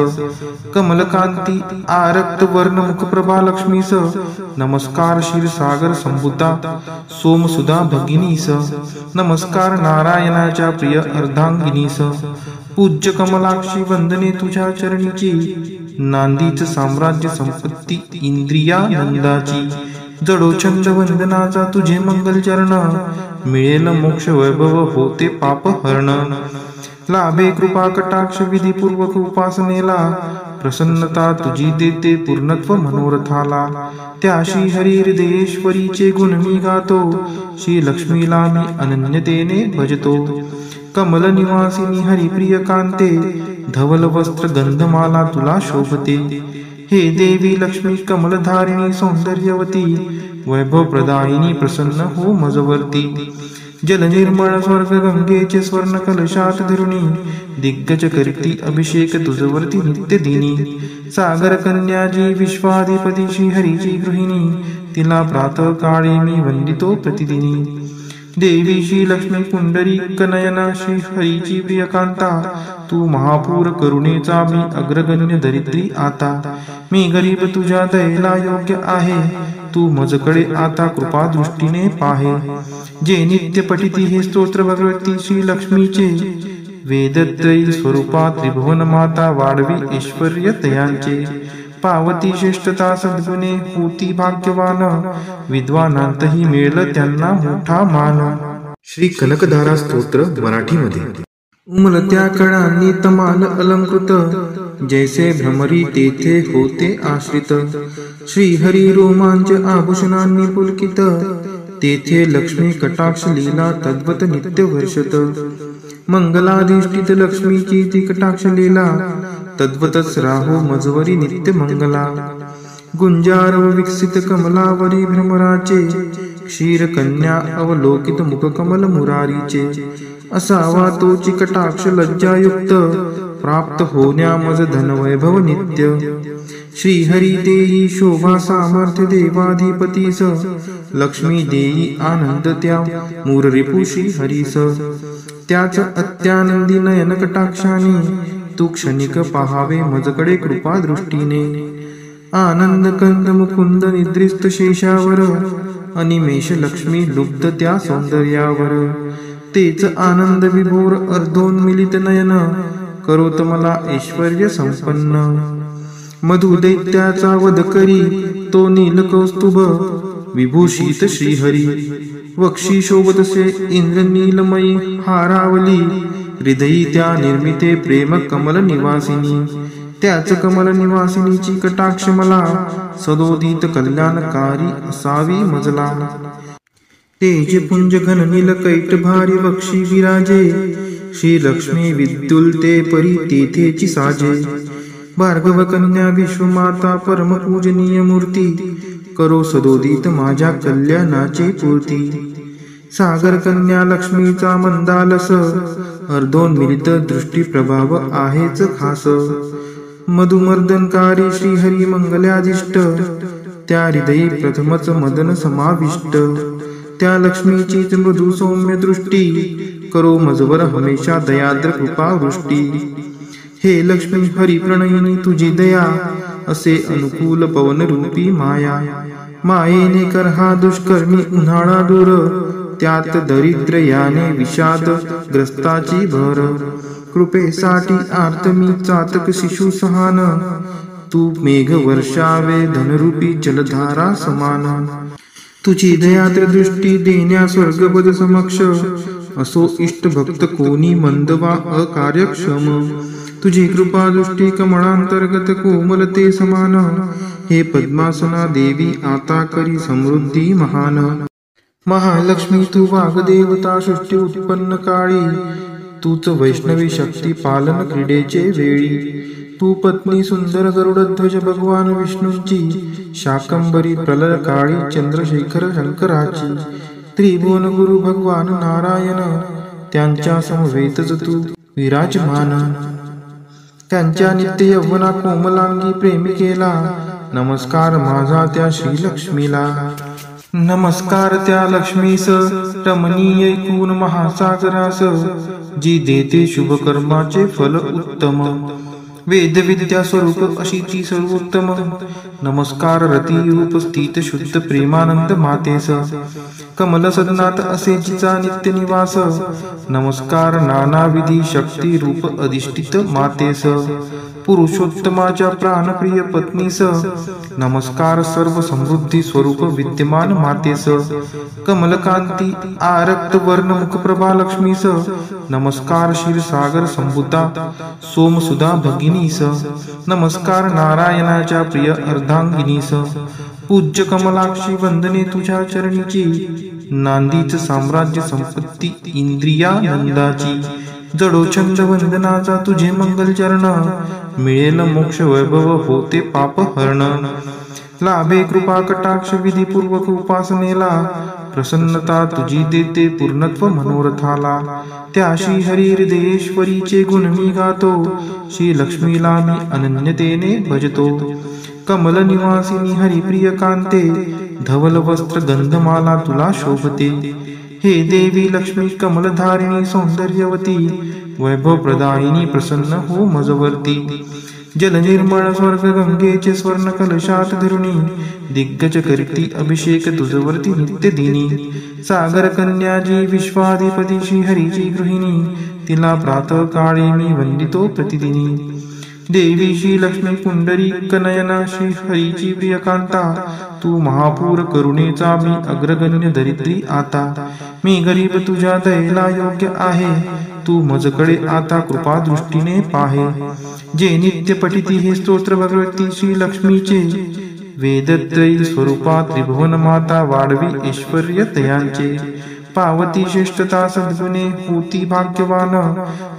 कमलकांती आरक्त वर्ण मुखप्रभा लक्ष्मीस, नमस्कार क्षीरसागर संभूता सोमसुधा भगिनीस. नमस्कार नारायणाच्या प्रिय अर्धांगिनीस. पूज्य कमलाक्षी वंदने तुझ्या चरणीची, नांदीच साम्राज्य संपत्ती इंद्रियानंदाची. जडो छंद वंदनाचा तुझे मंगल चरण, मिळेल मोक्ष वैभव होते पाप हरण. लाभे कृपा कटाक्ष विधीपूर्वक उपासनेला, प्रसन्नता तुझी देते पूर्णत्व मनोरथाला. त्या श्री हरी हृदयेश्वरीचे गुण मी गातो, श्री लक्ष्मीला मी अनन्यतेने भजतो. कमल निवासिनी हरिप्रिय कांते, धवल वस्त्र गंधमाला तुला शोभते. हे देवी लक्ष्मी कमलधारिणी सौंदर्यवती, वैभव प्रदायिनी प्रसन्न हो मजवर्ती. जल निर्मळ स्वर्ग गंगेचे स्वर्ण कलशात धरुणी, दिग्गज करती अभिषेक तुझवरती नित्य दिनी. सागर कन्याजी विश्वाधिपती श्री हरीची गृहिणी, तिला प्रातः काळी मी वंदितो प्रतिदिनी. देवी श्री लक्ष्मी पुंडरीक नयना श्री हरीची प्रियकांता, तू महापूर करुणेचा मी अग्रगण्य दरिद्री आता. मी गरीब तुझ्या दयेला योग्य आहे, तू मजकडे आता कृपा दृष्टीने पाहे. जे नित्य पठिती हे स्तोत्र भगवती श्री लक्ष्मीचे, वेदत्रयी स्वरूपा त्रिभुवन माता वाढवी ऐश्वर्य तयांचे. पावती श्रेष्ठता सद्गुणे होती भाग्यवान, विद्वानांतही मिळेल त्यांना मोठा मान. श्री कनकधारा स्तोत्र मराठीमध्ये. उमलत्या कळांनी तमाल अलंकृत, जैसे भ्रमरी तेथे होते आश्रित. श्रीहरी रोमांच आभूषणांनी पुलकित, तेथे लक्ष्मी कटाक्ष लीला तद्वत नित्य वर्षत. मंगलाधिष्ठित लक्ष्मीची ती कटाक्ष लीला, तद्वतच राहो मजवरी नित्य मंगला. गुंजारव विकसित कमलावरी भ्रमराचे, क्षीर कन्या अवलोकित मुख कमल मुरारीचे. असावा तोची कटाक्ष लज्जायुक्त, प्राप्त होण्या मज धनवैभव नित्य. श्रीहरी देई शोभा सामर्थ्य देवाधिपतीस, लक्ष्मी देई आनंद त्या मूररिपु श्रीहरीस. त्याच अत्यानंदी नयन कटाक्षाने, तू क्षणिक पहावे मजकडे कृपा दृष्टीने. आनंद कंद मुकुंद निद्रिस्त शेषावर, अनिमेष लक्ष्मी लुब्ध त्या सौंदर्यावर. तेच आनंद विभोर अर्धोन्मिलित नयन, करोत मला ऐश्वर्य संपन्न. मधुदैत्याचा वध करी तो नील कौस्तुभ, विभूषित श्रीहरी. वक्षी शोभतसे इंद्र नीलमयी हारावली, हृदयी त्या निर्मिते प्रेम कमल निवासिनी. त्याच कमल निवासिनीची कटाक्ष मला सदोदित कल्याणकारी असावी मजला. तेज पुंज घन नील कैट भारी वक्षी विराजे श्री लक्ष्मी विद्युल्ते परी तेथेची साजे. भार्गव कन्या विश्वमाता परम पूजनीय मूर्ती करो सदोदित माझ्या कल्याणाची पूर्ती. सागर कन्या लक्ष्मीचा मंदालस अर्धोन्मिलित दृष्टी प्रभाव आहेच खास. मधुमर्दनकारी श्रीहरी मंगल्यादिष्ट त्या हृदयी प्रथमच मदन समाविष्ट. त्या लक्ष्मीचीच मृदू सौम्य दृष्टी करो मजवर हमेशा दयाद्र कृपा वृष्टी. हे लक्ष्मी हरी प्रणयिनी तुझी दया असे अनुकूल पवन रूपी माया. मायेने कर हा दुष्कर्मी उन्हाळा दूर त्यात दरिद्र याने विषाद ग्रस्ताची भर. कृपेसाठी आर्त मी चातक शिशु सहान तू मेघ वर्षावे धनरूपी जलधारा समान. तुझी दयाद्र दृष्टी देण्या स्वर्गपद समक्ष असो इष्ट भक्त कोणी मंद वा अकार्यक्षम. तुझी कृपा दृष्टी कमळांतर्गत कोमलते समान. हे पद्मासना देवी आता करी समृद्धी महान. महालक्ष्मी तू वाग्देवता सृष्टी उत्पन्न काळी तूच वैष्णवी शक्ती पालन क्रीडेचे वेळी. तू पत्नी सुंदर गरुडध्वज भगवान विष्णूंची शाकंबरी प्रलय काळी चंद्रशेखर शंकराची. त्रिभुवन गुरु भगवान नारायण त्यांच्या समवेतच तू विराजमान. त्यांच्या नित्य यौवना कोमलांगी प्रेमिकेला नमस्कार माझा त्या श्रीलक्ष्मीला. नमस्कार त्या लक्ष्मीस रमणीय ऐकून महासागरास जी देते शुभ कर्माचे फल उत्तम. वेद विद्या स्वरूप अशी ती सर्वोत्तम. नमस्कार रती रूप स्थित शुद्ध प्रेमानंद मातेस. कमल सदनात असे जिचा नित्य निवास. नमस्कार नानाविधी शक्ती रूप अधिष्ठित मातेस. पुरुषोत्तमाच्या प्राणप्रिय पत्नीस. नमस्कार सर्व समृद्धी स्वरूप विद्यमान मातेस. कमलकांती आरक्त वर्ण मुखप्रभा लक्ष्मीस. नमस्कार क्षीरसागर संभूता सोमसुधा भगिनीस. नमस्कार नारायणाच्या प्रिय अर्धांगिनीस. पूज्य कमलाक्षी वंदने तुझ्या चरणीची नांदीच साम्राज्य संपत्ती इंद्रियानंदाची. जडोछंद वंदनाचा तुझे मंगल चरण मिळेल मोक्ष वैभव होते पाप हरण. लाभे कृपा कटाक्ष विधीपूर्वक उपासनेला प्रसन्नता तुझी देते पूर्णत्व मनोरथाला. त्या श्री हरी हृदयेश्वरीचे गुण मी गातो श्री लक्ष्मीला मी अनन्यतेने भजतो. कमल निवासिनी हरिप्रिय कांते धवल वस्त्र गंधमाला तुला शोभते. हे देवी लक्ष्मी कमलधारिणी सौंदर्यवती वैभव प्रदायिनी प्रसन्न हो मजवर्ती. जल निर्मळ स्वर्ग गंगेचे स्वर्ण कलशात धरुणी दिग्गज करती अभिषेक तुझवरती नित्य दिनी. सागर कन्याजी विश्वाधिपती श्री हरीची गृहिणी तिला प्रातः काळी मी वंदितो प्रतिदिनी. देवी श्री लक्ष्मी पुंडरी कनयना श्री हरीची प्रियकांता तू महापूर करुणेचा मी अग्रगण्य दरिद्री आता. मी गरीब तुझ्या दयेला योग्य आहे तू मजकडे आता कृपा दृष्टीने पाहे. जे नित्य पठिती हे स्तोत्र भगवती श्री लक्ष्मीचे वेदत्रयी स्वरूपा त्रिभुवन माता वाढवी ऐश्वर्य तयांचे. पावती श्रेष्ठता सद्गुणे होती भाग्यवान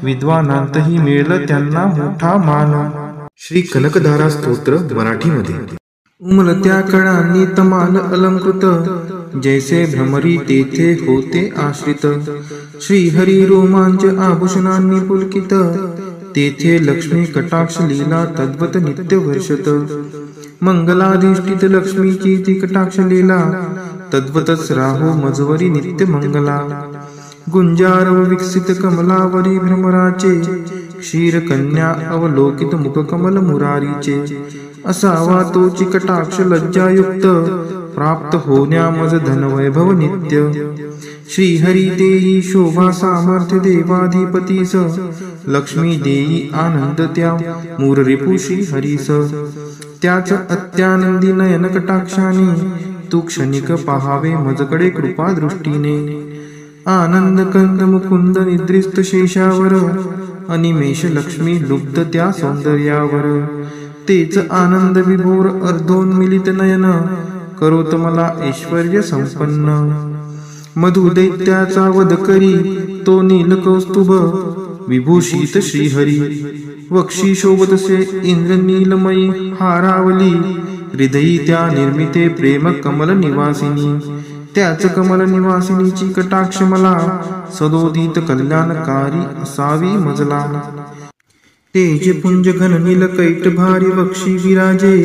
विद्वानांतही मिळेल त्यांना मोठा मान. श्री कनकधारा स्तोत्र मराठीमध्ये. उमलत्या कळांनी तमाल अलंकृत जैसे भ्रमरी तेथे होते आश्रित. श्रीहरी रोमांच आभूषणांनी पुलकित तेथे लक्ष्मी कटाक्ष लीला तद्वत नित्य वर्षत. मंगलाधिष्ठित लक्ष्मीची ती कटाक्ष लीला तद्वतच राहो मजवरी नित्य मंगला. गुंजारव विकसित कमलावरी भ्रमराचे क्षीर कन्या अवलोकित मुख कमल मुरारीचे. असावा तोची कटाक्ष लज्जायुक्त प्राप्त होण्या मज धन वैभव नित्य. श्रीहरी देई शोभा सामर्थ्य देवाधिपतीस लक्ष्मी देई आनंद त्या मूर रिपु श्री हरीस. त्याच अत्यानंदी नयन कटाक्षाने तू क्षणिक पहावे मजकडे कृपा दृष्टीने. आनंद कंद मुकुंद निद्रिस्त शेषावर अनिमेष लक्ष्मी लुब्ध त्या सौंदर्यावर, तेच आनंद विभोर अर्धोन्मिलित नयन, करोत मला ऐश्वर्य संपन्न. मधु दैत्याचा वध करी तो नील कौस्तुभ, विभूषित श्रीहरी, वक्षी शोभतसे इंद्र नीलमयी हारावली, हृदयी त्या निर्मिते प्रेम कमल निवासिनी. त्याच कमल निवासिनीची कटाक्ष मला, सदोदित कल्याणकारी असावी मजला. तेज पुंज घन नील कैट भारी वक्षी विराजे,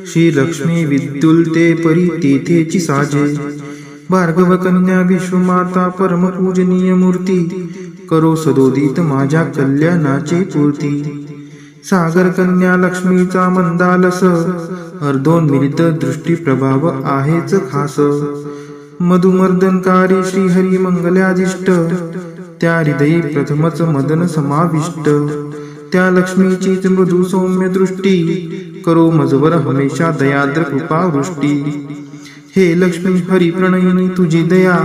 श्री लक्ष्मी विद्युल्ते परी तेथेची साजे. भार्गव कन्या विश्वमाता परम पूजनीय मूर्ती, करो सदोदित माझ्या कल्याणाची पूर्ती. सागर कन्या लक्ष्मीचा मंदालस, अर्धोन्मिलित दृष्टी प्रभाव आहेच खास. मधुमर्दनकारी श्रीहरी मंगलाधिष्ट, त्या हृदयी प्रथमच मदन समाविष्ट. त्या लक्ष्मीचीच मृदू सौम्य दृष्टी, करो मजवर हमेशा दयाद्र कृपावृष्टी. हे लक्ष्मी हरी प्रणयिनी तुझी दया,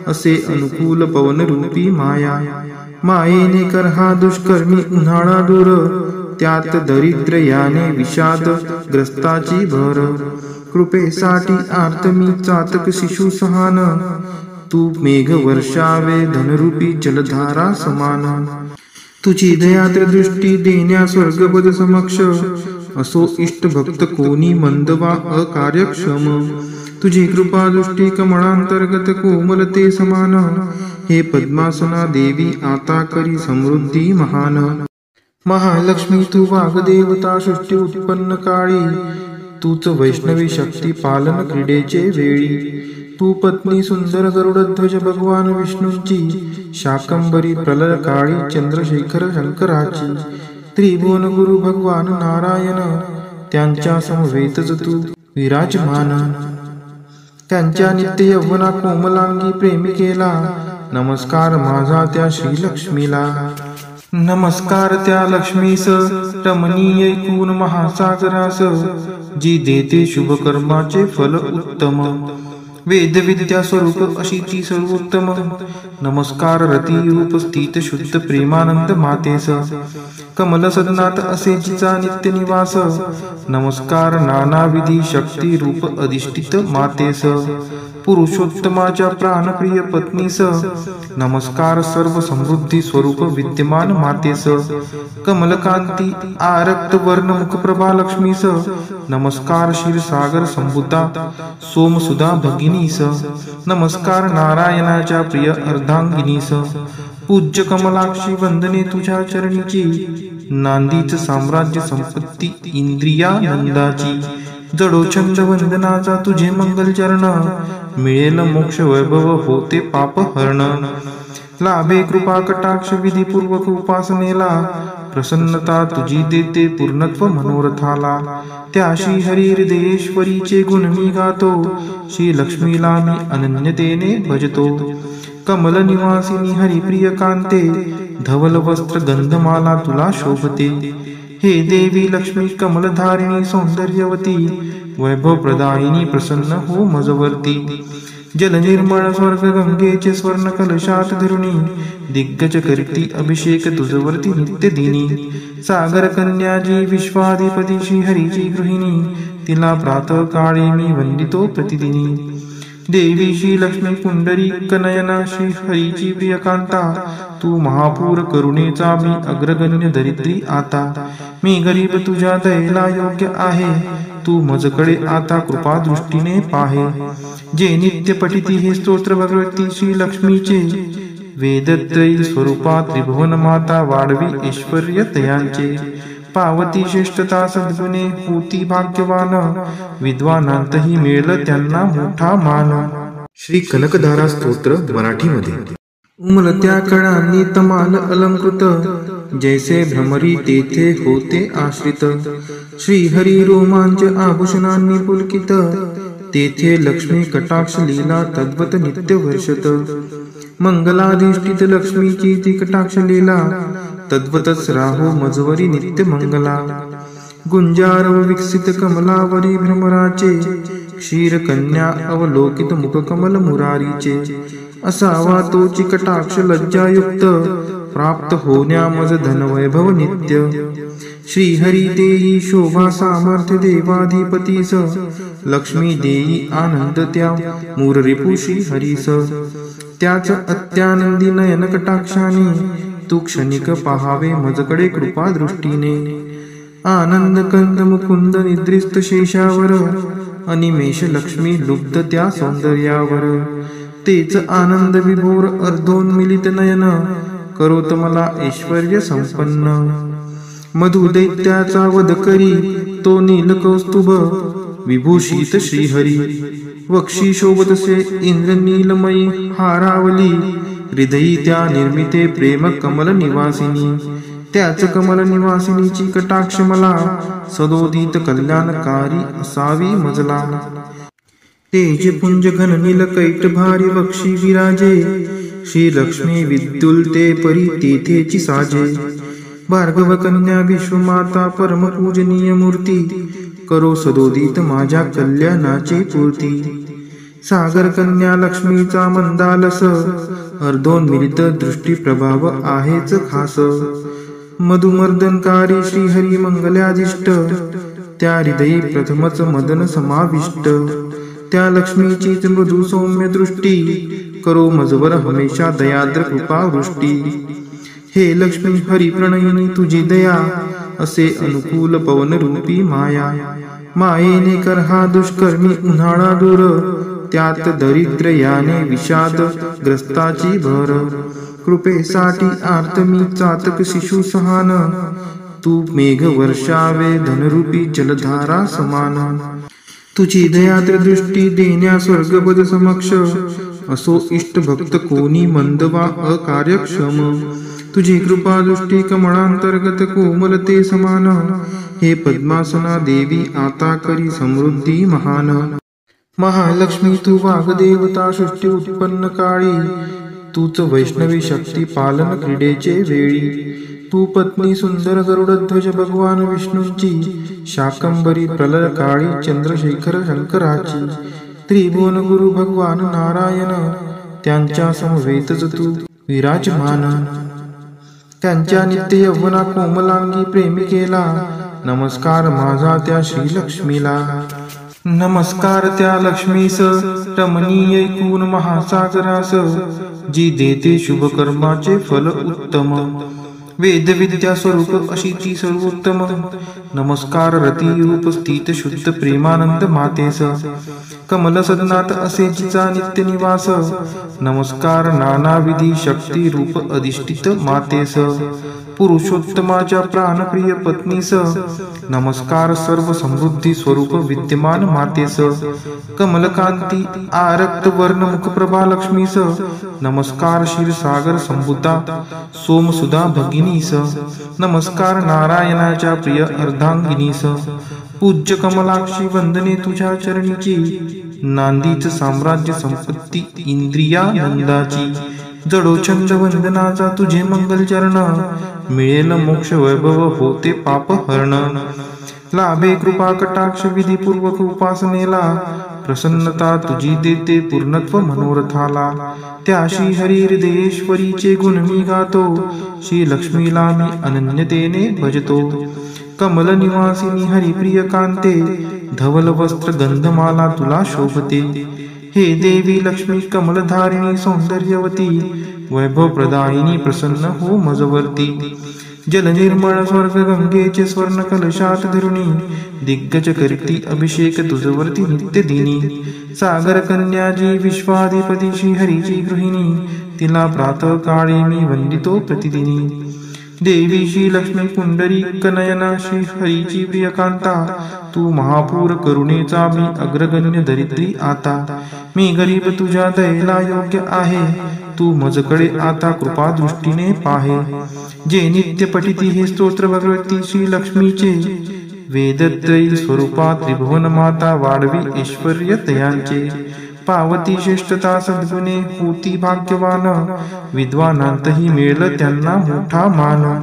असे अनुकूल पवन रूपी माया. मायेने कर हा दुष्कर्मी उन्हाळा दूर, त्यात दरिद्र याने विषाद ग्रस्ताची भर. कृपेसाठी आर्त मी चातक शिशु सहान, तू मेघ वर्षावे धनरूपी जलधारा समान. तुझी दयाद्र दृष्टी देण्या स्वर्गपद समक्ष, असो इष्ट भक्त कोणी मंद वा अकार्यक्षम. तुझी कृपा दृष्टी कमळांतर्गत कोमलते समान, हे पद्मासना देवी आता करी समृद्धी महान. महालक्ष्मी तू वाग्देवता सृष्टी उत्पन्न काळी, तूच वैष्णवी शक्ती पालन क्रीडेचे वेळी. तू पत्नी सुंदर गरुडध्वज भगवान विष्णूंची, शाकंबरी प्रलय काळी चंद्रशेखर शंकराची. त्रिभुवन गुरु भगवान नारायण, त्यांच्या समवेतच तू विराजमान. त्यांच्या नित्य यौवना कोमलांगी प्रेमिकेला, नमस्कार माझा त्या श्रीलक्ष्मीला. नमस्कार त्या लक्ष्मीस रमणीय ऐकून महासागरास, जी देते शुभ कर्माचे फल उत्तम. वेद विद्या स्वरूप अशी ती सर्वोत्तम. नमस्कार रती रूप स्थित शुद्ध प्रेमानंद मातेस, कमल सदनात असे जिचा नित्य निवास. नमस्कार नानाविधी शक्ती रूप अधिष्ठित मातेस, पुरुषोत्तमाच्या प्राणप्रिय पत्नीस. नमस्कार सर्व समृद्धी स्वरूप विद्यमान मातेस, कमलकांती आरक्त वर्ण मुखप्रभा लक्ष्मीस. नमस्कार क्षीरसागर संभूता सोमसुधा भगिनीस. नमस्कार नारायणाच्या प्रिय अर्धांगिनीस. पूज्य कमलाक्षी वंदने तुझ्या चरणीची, नांदीच साम्राज्य संपत्ती इंद्रियानंदाची. जडोछंद वंदनाचा तुझे मंगल चरण, मिळेल मोक्ष वैभव होते पाप हरण. लाभे कृपा कटाक्ष विधीपूर्वक उपासनेला, प्रसन्नता तुझी देते पूर्णत्व मनोरथाला. त्या श्री हरी हृदयेश्वरीचे गुण मी गातो, श्री लक्ष्मीला मी अनन्यतेने भजतो. कमल निवासिनी हरिप्रिय कांते, धवल वस्त्र गंधमाला तुला शोभते. हे देवी लक्ष्मी कमलधारिणी सौंदर्यवती, वैभव प्रदायिनी प्रसन्न हो मजवर्ती. जल निर्मळ स्वर्ग गंगेचे स्वर्ण कलशात धरुणी, दिग्गज करती अभिषेक तुझवरती नित्य दिनी. सागर कन्याजी विश्वाधिपती श्री हरीची गृहिणी, तिला प्रातः काळी मी वंदितो प्रतिदिनी. देवी श्री लक्ष्मी पुंडरीक नयना श्री हरीची प्रियकांता, तू महापूर करुणेचा मी अग्रगण्य दरिद्री आता. मी गरीब तुझ्या दयेला योग्य आहे, तू मजकडे आता कृपा दृष्टीने पाहे. जे नित्य पठिती हे स्तोत्र भगवती श्री लक्ष्मीचे, वेदत्रयी स्वरूपा त्रिभुवन माता वाढवी ऐश्वर्य तयांचे. पावती श्रेष्ठता सद्गुणे होती भाग्यवान, विद्वानांतही मिळेल त्यांना मोठा मान. श्री कनकधारा स्तोत्र मराठीमध्ये. उमलत्या कळांनी तमाल अलंकृत, जैसे भ्रमरी तेथे होते आश्रित. श्रीहरी रोमांच आभूषणांनी पुलकित, तेथे लक्ष्मी कटाक्ष लीला तद्वत नित्य वर्षत. मंगलाधिष्ठित लक्ष्मीची ती कटाक्ष लीला, तद्वतच राहो मजवरी नित्य मंगला. गुंजारव विकसित कमलावरी भ्रमराचे, क्षीर कन्या अवलोकित मुख कमल मुरारीचे. असावा तोची कटाक्ष लज्जायुक्त, प्राप्त होण्या मज धनवैभव नित्य. श्रीहरी देई शोभा सामर्थ्य देवाधिपतीस, लक्ष्मी देई आनंद त्या मूर रिपू श्रीहरीस. त्याच अत्यानंदी नयन कटाक्षाने तू क्षणिक पहावे मजकडे कृपा दृष्टीने. आनंद कंद मुकुंद निद्रिस्त शेषावर, अनिमेष लक्ष्मी लुब्ध त्या सौंदर्यावर. तेच आनंद विभोर अर्धोन्मिलित नयन, करोत मला ऐश्वर्य संपन्न. मधु दैत्याचा वध करी तो नीलकौस्तुभ, विभूषित श्रीहरी. वक्षी शोभतसे इंद्र नीलमयी हारावली, हृदयी त्या निर्मिते प्रेम कमल निवासिनी. त्याच कमल निवासिनीची कटाक्ष मला, सदोदित कल्याणकारी असावी मजला. तेज पुंज घन नील कैट भारी वक्षी विराजे, श्री लक्ष्मी विद्युल्ते परी तेथेची साजे. भार्गव कन्या विश्वमाता परम पूजनीय मूर्ती, करो सदोदित माझ्या कल्याणाची पूर्ती. सागर कन्या लक्ष्मीचा मंदालस, अर्धोन्मिलित दृष्टी प्रभाव आहेच खास. मधुमर्दनकारी श्रीहरी मंगलाधिष्ट, त्या हृदयी प्रथमच मदन समाविष्ट. त्या लक्ष्मीचीच मृदू सौम्य दृष्टी, करो मजवर हमेशा दयाद्र कृपा वृष्टी. हे लक्ष्मी हरी प्रणयिनी तुझी दया, असे अनुकूल पवन रूपी माया. मायेने कर हा दुष्कर्मी उन्हाळा दूर, त्यात दरिद्र याने विषाद ग्रस्ताची भर. कृपेसाठी आर्त मी चातक शिशु सहान, तू मेघ वर्षावे धनरूपी जलधारा समान. तुझी दयाद्र दृष्टी देण्या स्वर्गपद समक्ष, असो इष्ट भक्त कोणी मंद वा अकार्यक्षम. तुझी कृपा दृष्टी कमळांतर्गत कोमलते समान, हे पद्मासना देवी आता करी समृद्धी महान. महालक्ष्मी तू वाग्देवता सृष्टी उत्पन्न काळी, तूच वैष्णवी शक्ती पालन क्रीडेचे वेळी. तू पत्नी सुंदर गरुडध्वज भगवान विष्णूंची, शाकंबरी प्रलय काळी चंद्रशेखर शंकराची. त्रिभुवन गुरु भगवान नारायण, त्यांच्या समवेतच तू विराजमान. त्यांच्या नित्य यौवना कोमलांगी प्रेमिकेला, नमस्कार माझा त्या श्रीलक्ष्मीला. नमस्कार त्या लक्ष्मीस रमणीय ऐकून महासागरास, जी देते शुभ कर्माचे फल उत्तम. वेद विद्या स्वरूप अशी ती सर्वोत्तम. नमस्कार रती रूप स्थित शुद्ध प्रेमानंद मातेस, कमल सदनात असे जिचा नित्य निवास. नमस्कार नानाविधी शक्ती रूप अधिष्ठित मातेस, पुरुषोत्तमाच्या प्राणप्रिय पत्नीस. नमस्कार सर्व समृद्धी स्वरूप विद्यमान मातेस, कमलकांती आरक्त वर्ण मुखप्रभा लक्ष्मीस. नमस्कार क्षीरसागर संभूता सोमसुधा भगिनीस. नमस्कार नारायणाच्या प्रिय अर्धांगिनीस. पूज्य कमलाक्षी वंदने तुझ्या चरणीची, नांदीच साम्राज्य संपत्ती इंद्रियानंदाची. जडो छंद वंदनाचा तुझे मंगल चरण, मिळेल मोक्ष वैभव होते पाप हरण. लाभे कृपा कटाक्ष विधीपूर्वक उपासनेला, प्रसन्नता तुझी देते पूर्णत्व मनोरथाला. त्याशी हरी हृदयेश्वरीचे गुण मी गातो, श्री लक्ष्मीला मी अनन्यतेने भजतो. कमल निवासिनी हरिप्रिय कांते, धवल वस्त्र गंधमाला तुला शोभते. हे देवी लक्ष्मी कमलधारिणी सौंदर्यवती, वैभव प्रदायिनी प्रसन्न हो मजवर्ती. जल निर्मळ स्वर्ग गंगेचे स्वर्ण कलशात धरुणी, दिग्गज करती अभिषेक तुझवरती नित्य दिनी. सागर कन्याजी विश्वाधिपती श्रीहरीची गृहिणी, तिला प्रातः काळी मी वंदितो प्रतिदिनी. देवी श्री लक्ष्मी पुंडरीक नयना श्री हरीची प्रियकांता, तू महापूर करुणेचा मी अग्रगण्य दरिद्री आता. मी गरीब तुझ्या दयेला योग्य आहे, तू मजकडे आता कृपा दृष्टीने पाहे. जे नित्य पठिती हे स्तोत्र भगवती श्री लक्ष्मीचे, वेदत्रयी स्वरूपा त्रिभुवन माता वाढवी ऐश्वर्य तयांचे. पावती श्रेष्ठता सद्गुणे होती भाग्यवान, विद्वानांतही मिळेल त्यांना मोठा मान.